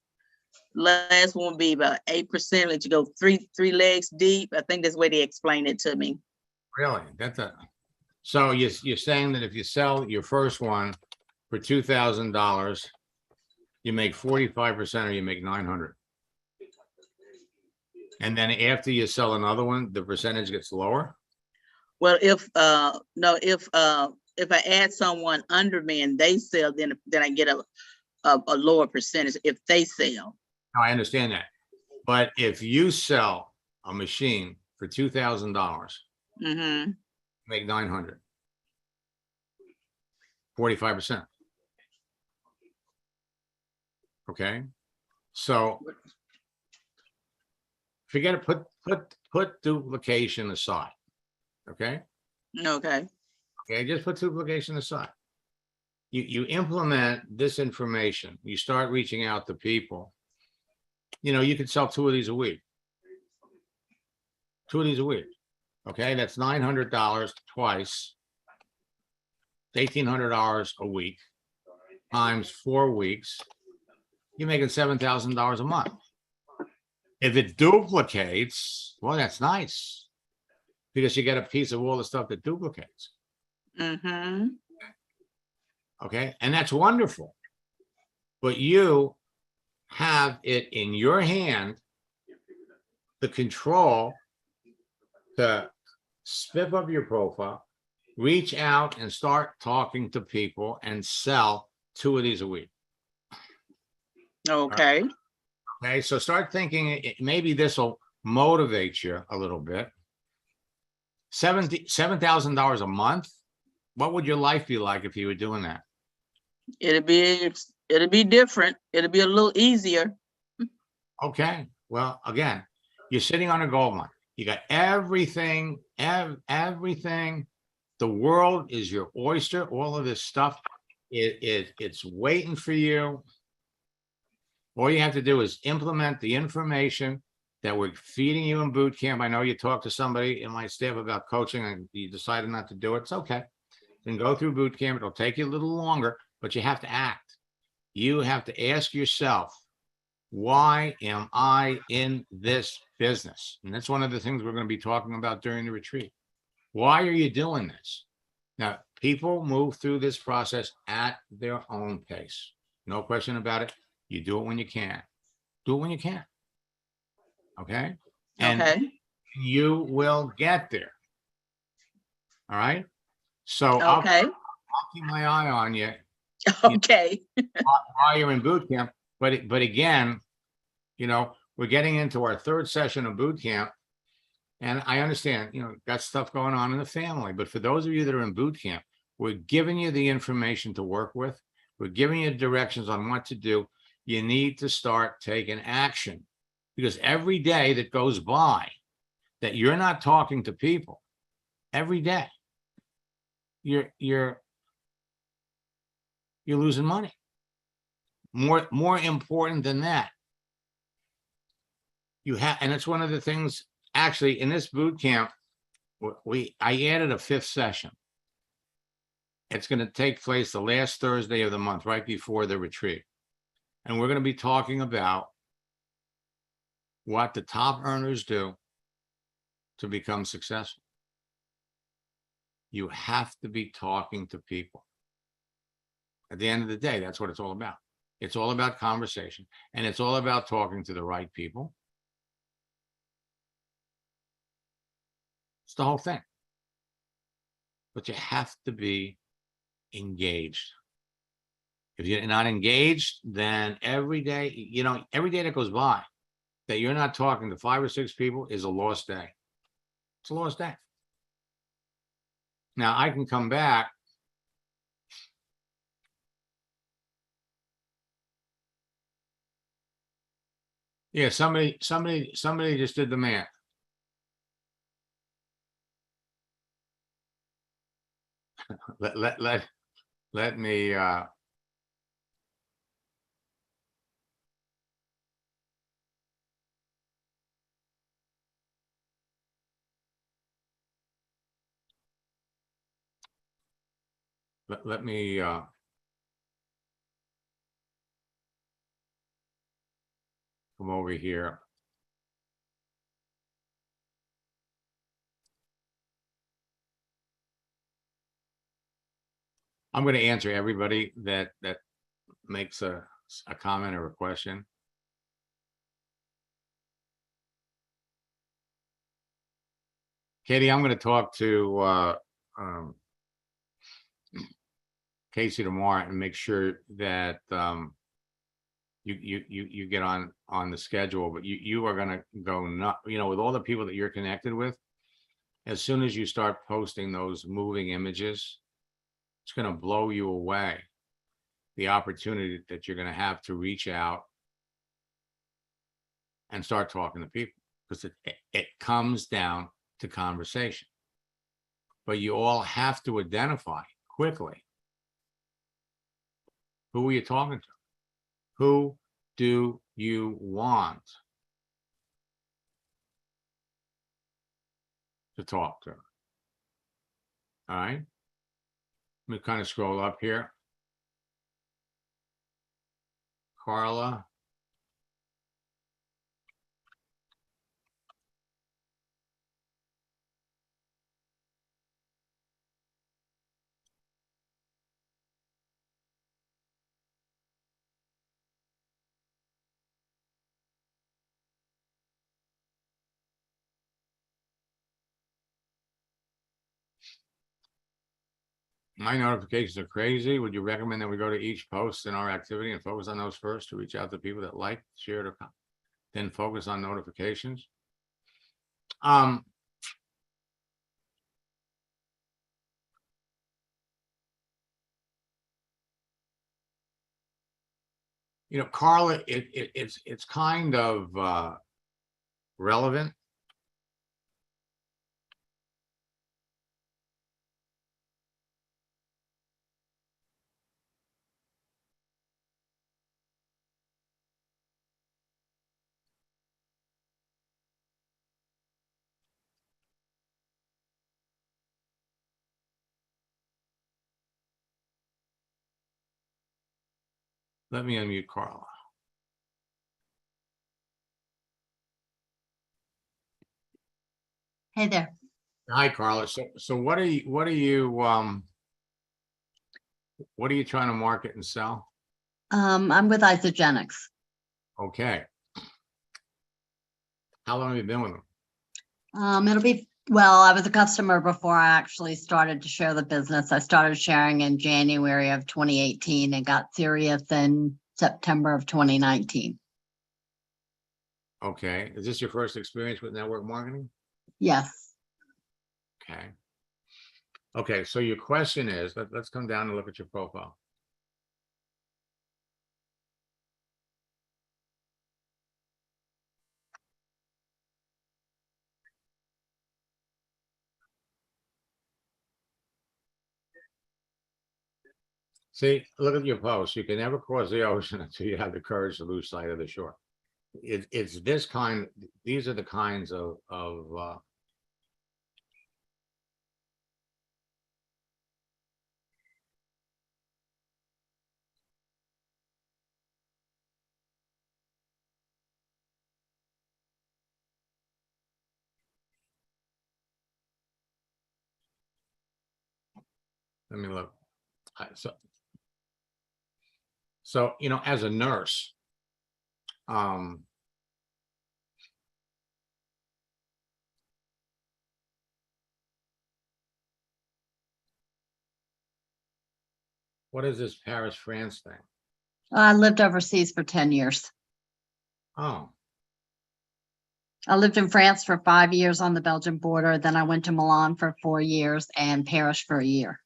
one would be about 8%. Let you go three legs deep. I think that's the way they explained it to me. Really? So you're saying that if you sell your first one for $2,000, you make 45% or you make $900. And then after you sell another one, the percentage gets lower? Well, if I add someone under me and they sell, then I get a lower percentage if they sell. No, I understand that. But if you sell a machine for $2,000, Mm-hmm. make $900. 45%. Okay, so forget it, put duplication aside. Okay, Okay, just put duplication aside. You implement this information, you start reaching out to people. You could sell 2 of these a week. 2 of these a week. Okay, that's $900 twice. $1,800 a week times 4 weeks. You're making $7,000 a month. If it duplicates, well, that's nice because you get a piece of all the stuff that duplicates. mm-hmm, Okay, and that's wonderful. But you have it in your hand, the control to spiff up your profile, reach out and start talking to people and sell 2 of these a week. okay, Okay, so start thinking, maybe this will motivate you a little bit. $7,000 a month. What would your life be like if you were doing that? it'll be different, it'll be a little easier. Okay, well, again, you're sitting on a gold mine. You got everything, everything. The world is your oyster. All of this stuff, it's waiting for you. All you have to do is implement the information that we're feeding you in boot camp. I know you talked to somebody in my staff about coaching and you decided not to do it. It's okay. Then go through boot camp. It'll take you a little longer, but you have to act. You have to ask yourself, why am I in this business? And that's one of the things we're going to be talking about during the retreat. Why are you doing this? Now, people move through this process at their own pace. No question about it. You do it when you can. Do it when you can. Okay? And Okay, you will get there. All right? So I'll okay, keep my eye on you okay, while you're in boot camp. But again, we're getting into our 3rd session of boot camp. And I understand, got stuff going on in the family. But for those of you that are in boot camp, we're giving you the information to work with. We're giving you directions on what to do. You need to start taking action, because every day that goes by that you're not talking to people, every day, you're losing money. More important than that, and it's one of the things actually in this boot camp, I added a 5th session. It's going to take place the last Thursday of the month, right before the retreat. And we're going to be talking about what the top earners do to become successful. You have to be talking to people. At the end of the day, that's what it's all about. It's all about conversation, and it's all about talking to the right people. It's the whole thing. But you have to be engaged. If you're not engaged, then every day that goes by that you're not talking to 5 or 6 people is a lost day. It's a lost day. Now I can come back. Yeah, somebody just did the math. Let me let me come over here. I'm going to answer everybody that makes a comment or a question. Katie, I'm going to talk to Casey tomorrow and make sure that you get on the schedule, but you are going to go nuts, with all the people that you're connected with. As soon as you start posting those moving images, It's going to blow you away, the opportunity that you're going to have to reach out and start talking to people, because it comes down to conversation. But you all have to identify quickly, who are you talking to? Who do you want to talk to? All right. Let me kind of scroll up here. Carla. My notifications are crazy. Would you recommend that we go to each post in our activity and focus on those first to reach out to people that like, shared, or then focus on notifications? You know, Carla, it's kind of relevant. Let me unmute Carla. Hey there. Hi, Carla. So what are you trying to market and sell? I'm with Isogenics. Okay. How long have you been with them? Well, I was a customer before I actually started to share the business. I started sharing in January of 2018 and got serious in September of 2019. Okay. Is this your first experience with network marketing? Yes. Okay. Okay. So your question is, let's come down and look at your profile. See, look at your post. You can never cross the ocean until you have the courage to lose sight of the shore. It's this kind, these are the kinds of let me look. So, you know, as a nurse, what is this Paris, France thing? I lived overseas for 10 years. Oh, I lived in France for 5 years on the Belgian border. Then I went to Milan for 4 years and Paris for a year.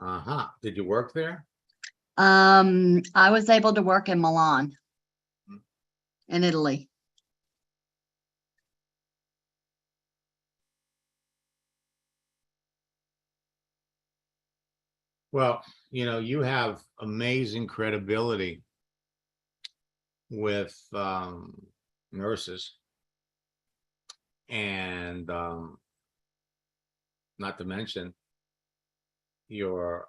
uh-huh. Did you work there? I was able to work in Milan, in Italy. Well, you know, you have amazing credibility with nurses, and not to mention your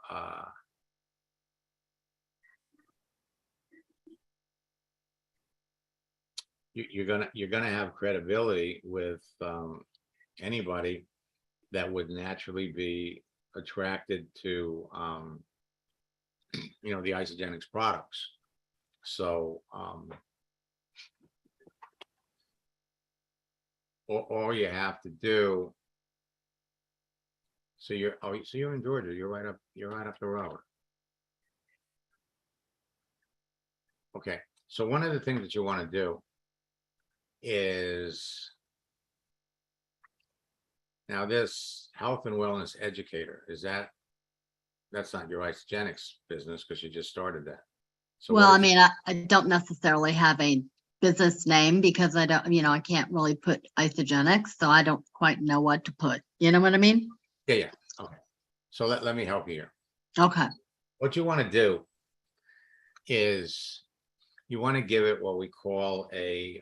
you're gonna have credibility with anybody that would naturally be attracted to you know, the Isogenics products. So all you have to do, so you're in Georgia, you're right up the road. Okay, so one of the things that you want to do is, now this health and wellness educator, that's not your isogenics business because you just started that. So Well, what I is- mean, I don't necessarily have a business name because I don't, I can't really put isogenics, so I don't quite know what to put. You know what I mean? Yeah, okay. So let me help you here. Okay, What you want to do is you want to give it what we call a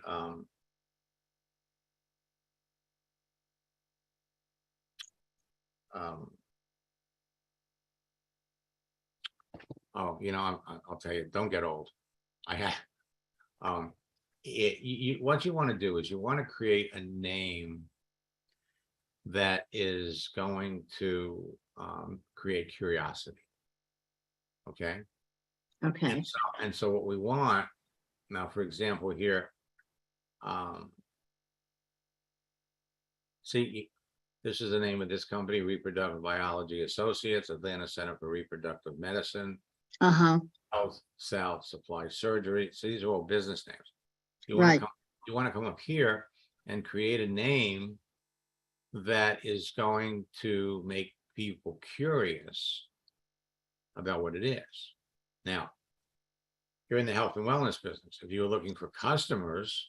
oh, I'll tell you, don't get old. I have what you want to do is you want to create a name that is going to create curiosity. Okay. okay, And so what we want now, for example, here, see, this is the name of this company, Reproductive Biology Associates, Atlanta Center for Reproductive Medicine, uh-huh, Health, South Supply Surgery. So these are all business names. right, You want to come up here and create a name that is going to make people curious about what it is. Now, you're in the health and wellness business. If you're looking for customers,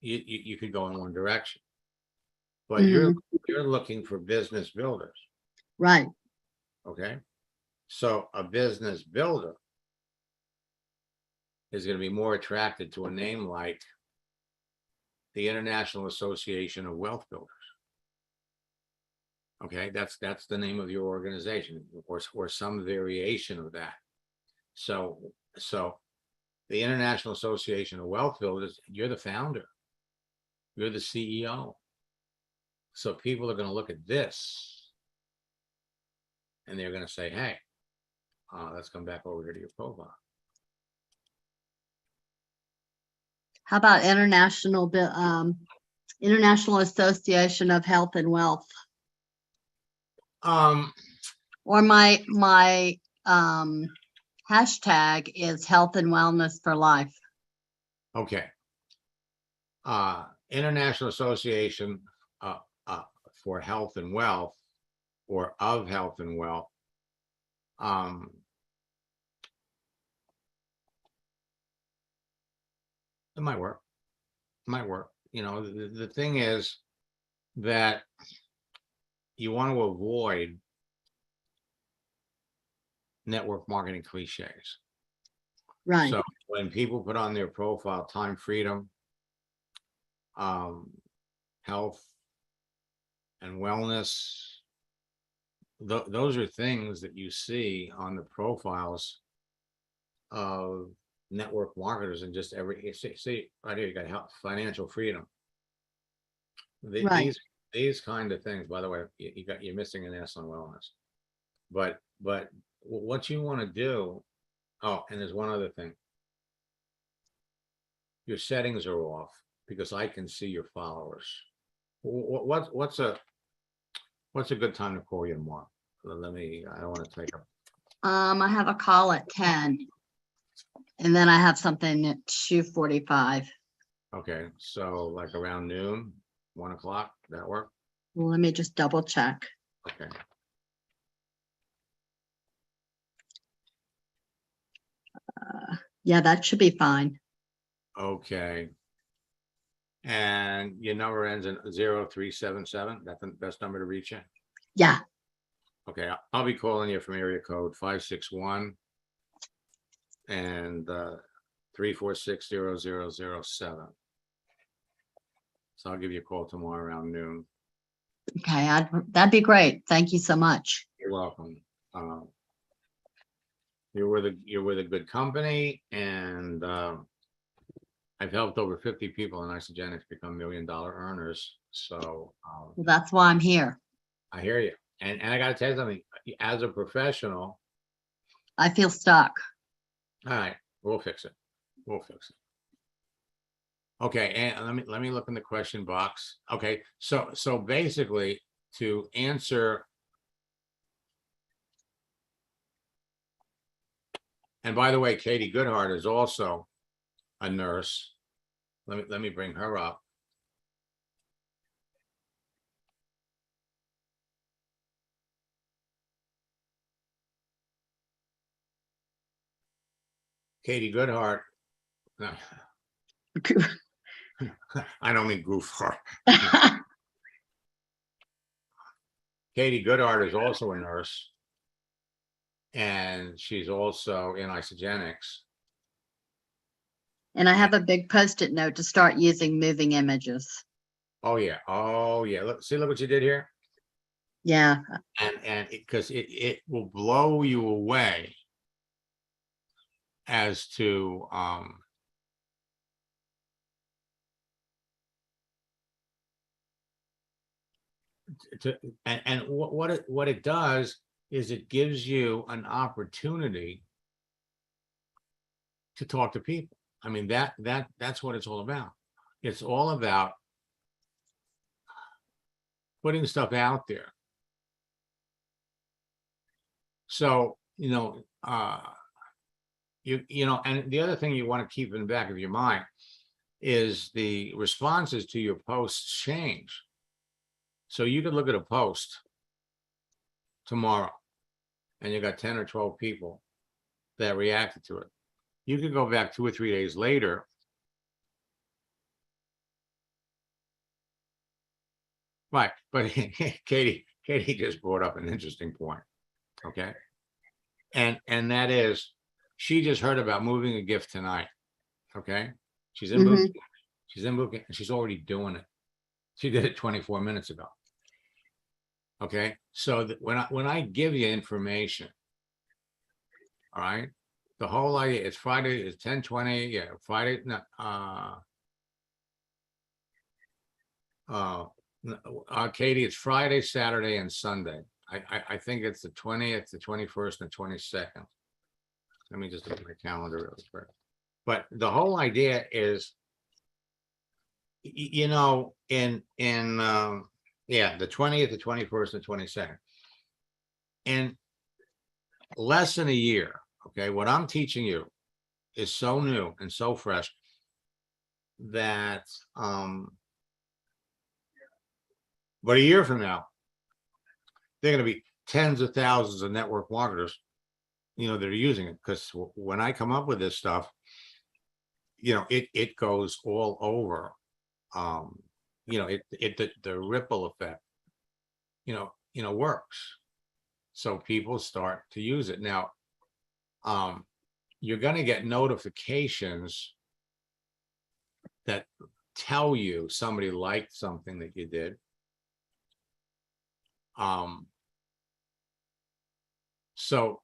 you could go in one direction. But you're looking for business builders, right, okay? So a business builder is going to be more attracted to a name like the International Association of Wealth Builders. Okay, that's the name of your organization, or some variation of that. So the International Association of Wealth Builders, you're the founder, you're the CEO. So people are going to look at this and they're going to say, hey, let's come back over here to your profile. How about International Association of Health and Wealth? Or my hashtag is health and wellness for life. Okay. International Association for Health and Wealth, or of Health and Wealth. It might work. The thing is that you want to avoid network marketing cliches. Right, So when people put on their profile time freedom, health and wellness, those are things that you see on the profiles of network marketers, and just see right here, you got health, financial freedom. Right. These kind of things, by the way, you're missing an S on wellness. But what you want to do, oh, and there's one other thing. Your settings are off because I can see your followers. What's a good time to call you tomorrow? I don't want to take up. I have a call at 10. And then I have something at 2:45. Okay, so like around noon, 1 o'clock, that work? Well, let me just double check. Okay. Yeah, that should be fine. Okay. And your number ends in 0377. That's the best number to reach you? Yeah, Okay, I'll be calling you from area code 561 and 3460007. So I'll give you a call tomorrow around noon. okay, that'd be great. Thank you so much. You're welcome. You're with a good company, and I've helped over 50 people in isogenics become $1 million earners. So Well, that's why I'm here. I hear you. And I got to tell you something, as a professional, I feel stuck. all right, we'll fix it. Okay, and let me look in the question box. Okay, so basically, to answer, and by the way, Katie Goodhart is also a nurse. Let me bring her up. Katie Goodhart. No, I don't mean Goofhart. Katie Goodhart is also a nurse. And she's also in isogenics. And I have a big Post-it note to start using moving images. Oh, yeah. Oh, yeah. Look, see, look what you did here. Yeah, And because it will blow you away as to and what it does is it gives you an opportunity to talk to people. I mean, that's what it's all about. It's all about putting stuff out there. So, you know, and the other thing you want to keep in the back of your mind is the responses to your posts change. So you could look at a post tomorrow and you got 10 or 12 people that reacted to it. You could go back 2 or 3 days later. Right, but Katie just brought up an interesting point. Okay. And that is, she just heard about moving a gift tonight. Okay. She's in boot camp. She's in boot camp and she's already doing it. She did it 24 minutes ago. Okay. So when I give you information, all right, the whole idea is Friday is 10:20. Yeah, Friday. Katie, it's Friday, Saturday, and Sunday. I think it's the 20th, the 21st, and the 22nd. Let me just look at my calendar really quick. But the whole idea is, you know, the 20th, the 21st, and 22nd. In less than a year, okay, what I'm teaching you is so new and so fresh that but a year from now, they're going to be tens of thousands of network marketers, you know, that are using it. Because when I come up with this stuff, you know, it goes all over. You know, the ripple effect, you know, works. So people start to use it. Now, you're going to get notifications that tell you somebody liked something that you did. So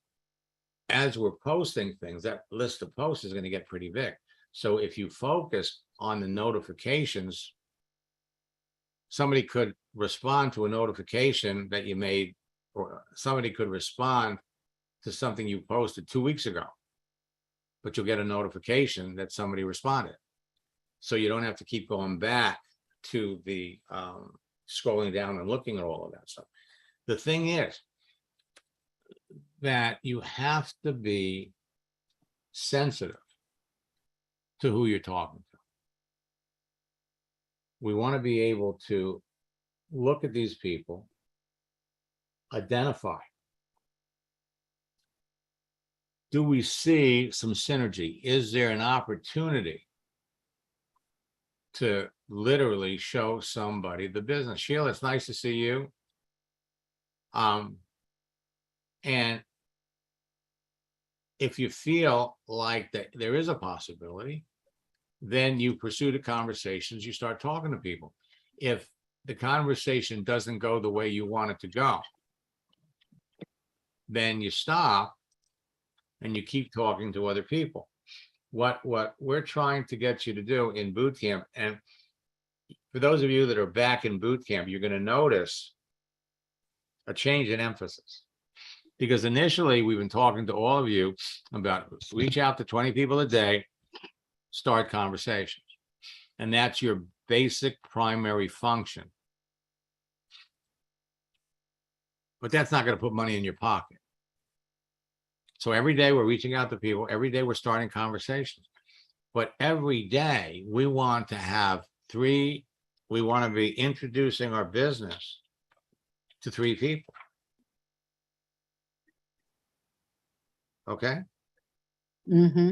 as we're posting things, that list of posts is going to get pretty big. So if you focus on the notifications, somebody could respond to a notification that you made, or somebody could respond to something you posted 2 weeks ago, but you'll get a notification that somebody responded. So you don't have to keep going back to the scrolling down and looking at all of that stuff. The thing is that you have to be sensitive to who you're talking to. We want to be able to look at these people, identify. Do we see some synergy? Is there an opportunity to literally show somebody the business? Sheila, it's nice to see you. And if you feel like that there is a possibility, then you pursue the conversations, you start talking to people. If the conversation doesn't go the way you want it to go, then you stop and you keep talking to other people. What we're trying to get you to do in boot camp, and for those of you that are back in boot camp, you're going to notice a change in emphasis. Because initially we've been talking to all of you about reach out to 20 people a day, start conversations. And that's your basic primary function. But that's not going to put money in your pocket. So every day we're reaching out to people, every day we're starting conversations. But every day we want to have we want to be introducing our business to 3 people. Okay. Mm-hmm.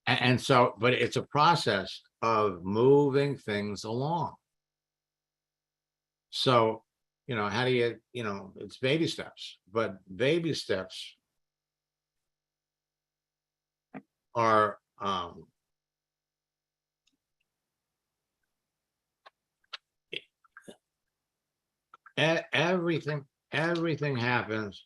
And so, but it's a process of moving things along. So, how do you, it's baby steps, but baby steps are, everything happens.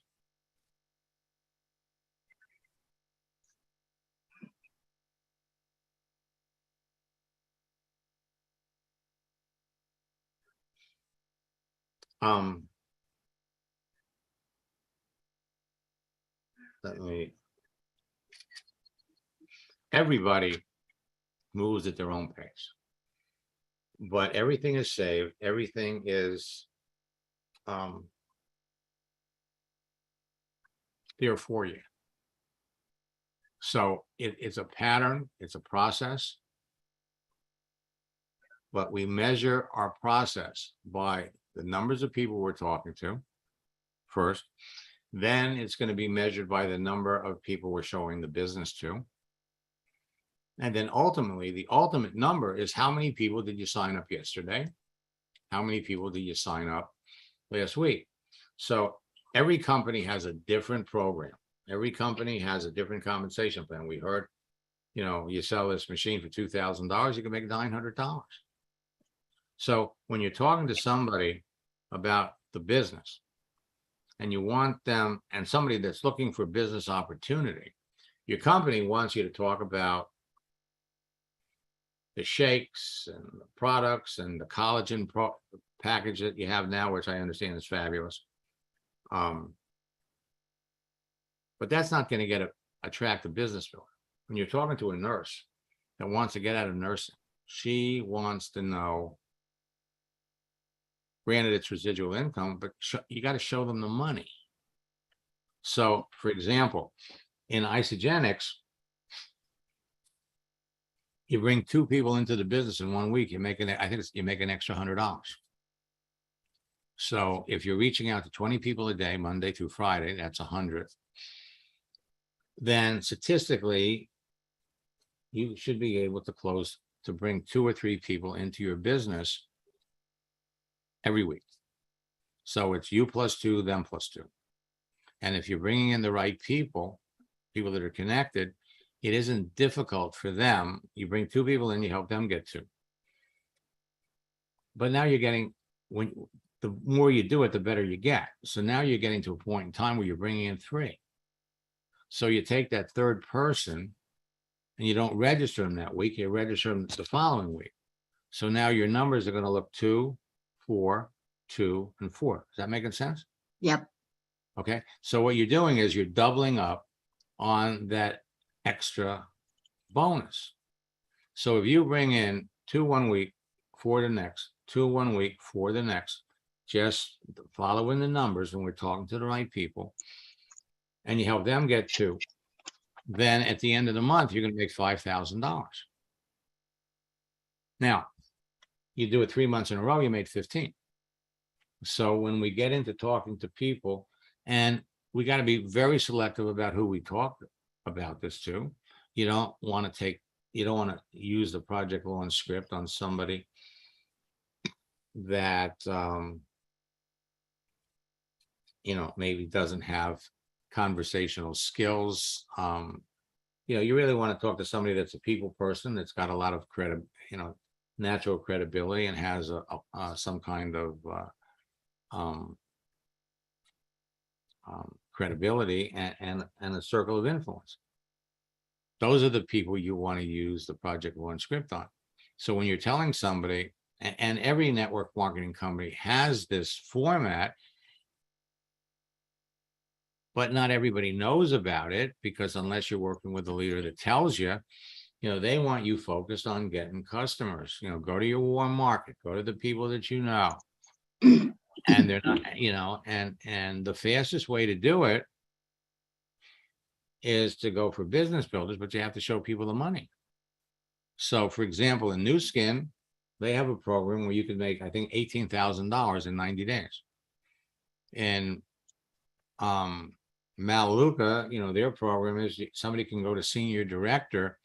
Let me, everybody moves at their own pace, but everything is saved. Everything is, there for you. So it's a pattern, it's a process. But we measure our process by the numbers of people we're talking to first. Then it's going to be measured by the number of people we're showing the business to. And then ultimately, the ultimate number is how many people did you sign up yesterday? How many people did you sign up last week? So every company has a different program. Every company has a different compensation plan. We heard, you sell this machine for $2,000, you can make $900. So when you're talking to somebody about the business and you want them, and somebody that's looking for business opportunity, your company wants you to talk about the shakes and the products and the collagen package that you have now, which I understand is fabulous. But that's not going to attract a business builder. When you're talking to a nurse that wants to get out of nursing, she wants to know, granted it's residual income, but you got to show them the money. So for example, in Isogenics, you bring 2 people into the business in 1 week, you make an extra $100. So if you're reaching out to 20 people a day, Monday through Friday, that's 100. Then statistically, you should be able to bring 2 or 3 people into your business every week. So it's you plus 2, them plus 2. And if you're bringing in the right people that are connected, it isn't difficult for them. You bring 2 people in, you help them get 2. But now you're getting, the more you do it, the better you get. So now you're getting to a point in time where you're bringing in 3. So you take that 3rd person and you don't register them that week, you register them the following week. So now your numbers are going to look 2, 4, 2, and 4. Is that making sense? Yep. Okay. So what you're doing is you're doubling up on that extra bonus. So if you bring in 2 1 week, 4 the next, 2 1 week, 4 the next, just following the numbers when we're talking to the right people, and you help them get 2, then at the end of the month, you're going to make $5,000. Now, you do it 3 months in a row, you made 15. So when we get into talking to people, and we got to be very selective about who we talk about this to. You don't want to use the project launch script on somebody that, maybe doesn't have conversational skills. You really want to talk to somebody that's a people person, that's got a lot of natural credibility and has some kind of credibility and a circle of influence. Those are the people you want to use the project launch script on. So when you're telling somebody, and every network marketing company has this format, but not everybody knows about it, because unless you're working with a leader that tells you, they want you focused on getting customers. Go to your warm market, go to the people that you know. And they're not, and the fastest way to do it is to go for business builders, but you have to show people the money. So for example, in New Skin, they have a program where you can make, I think, $18,000 in 90 days. In Malaluca, their program is somebody can go to senior director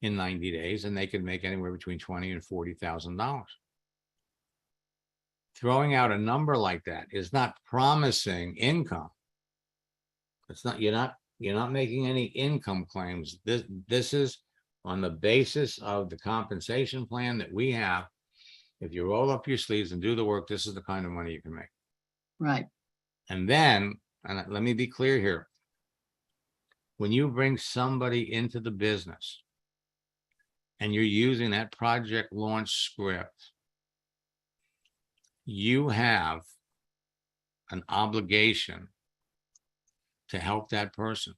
in 90 days, and they can make anywhere between $20,000 and $40,000. Throwing out a number like that is not promising income. It's not, you're not making any income claims. This is on the basis of the compensation plan that we have. If you roll up your sleeves and do the work, this is the kind of money you can make. Right. And then, and let me be clear here, when you bring somebody into the business and you're using that project launch script, you have an obligation to help that person.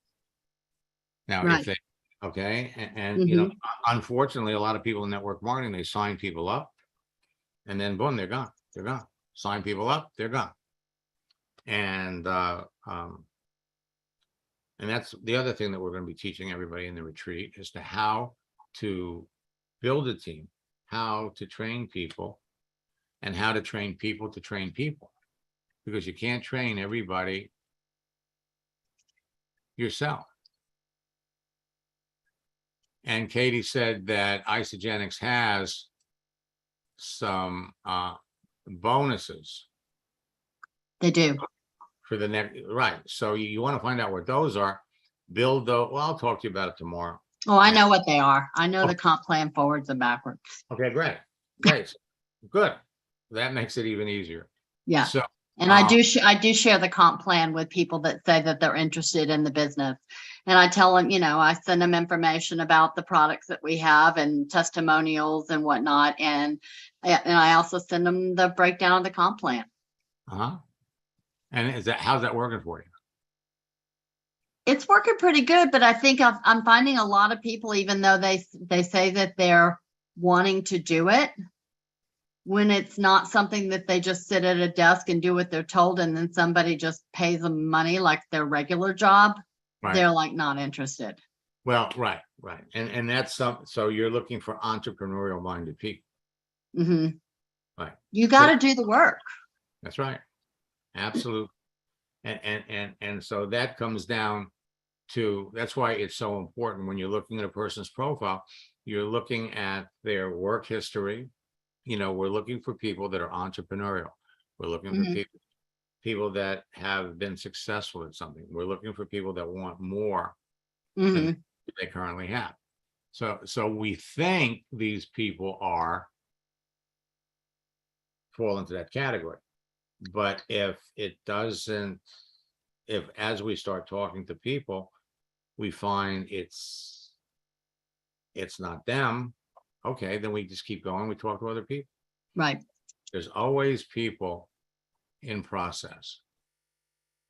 Now, Right. if they, okay, and you know, unfortunately, a lot of people in network marketing, they sign people up and then boom, they're gone. They're gone. Sign people up, they're gone. And that's the other thing that we're going to be teaching everybody in the retreat is to how to build a team, how to train people, and how to train people to train people, because you can't train everybody yourself. And Katie said that Isagenix has some bonuses They do. for the next, right? So you want to find out what those are. Build the, well, I'll talk to you about it tomorrow. Oh, I know what they are. I know the comp plan forwards and backwards. Okay, great, great, good. That makes it even easier. Yeah. So, And I do share the comp plan with people that say that they're interested in the business. And I tell them, you know, I send them information about the products that we have and testimonials and whatnot. And I also send them the breakdown of the comp plan. and how's that working for you? It's working pretty good, but I think I'm finding a lot of people, even though they say that they're wanting to do it, when it's not something that they just sit at a desk and do what they're told, and then somebody just pays them money like their regular job, Right. they're like not interested. Well, right. And that's so you're looking for entrepreneurial minded people. Mm-hmm. Right. You got to do the work. That's right. Absolutely. And so that comes down to, that's why it's so important when you're looking at a person's profile, you're looking at their work history. You know, we're looking for people that are entrepreneurial. We're looking for people that have been successful at something. We're looking for people that want more than they currently have. So we think these people fall into that category. But if it doesn't, if as we start talking to people, we find it's not them, okay, then we just keep going. We talk to other people. Right. There's always people in process.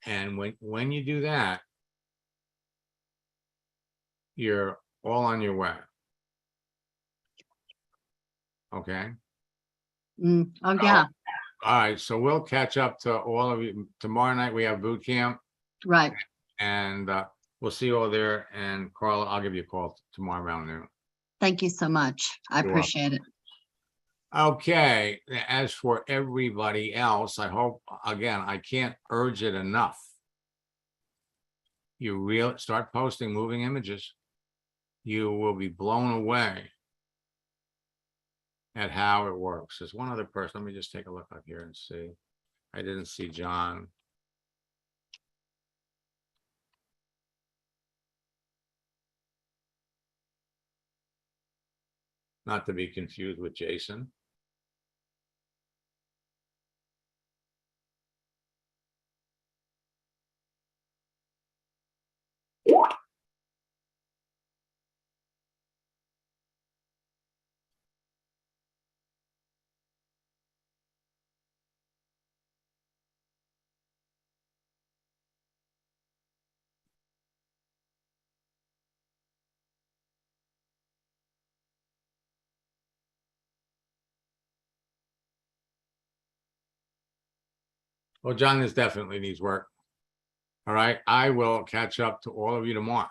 And when you do that, you're all on your way. Okay. Oh, yeah. All right. So we'll catch up to all of you. Tomorrow night we have boot camp. Right. And we'll see you all there. And Carla, I'll give you a call tomorrow around noon. Thank you so much. I You're appreciate it. Okay. As for everybody else, I hope, again, I can't urge it enough. You start posting moving images. You will be blown away at how it works. There's one other person. Let me just take a look up here and see. I didn't see John. Not to be confused with Jason. Well, John, this definitely needs work. All right. I will catch up to all of you tomorrow.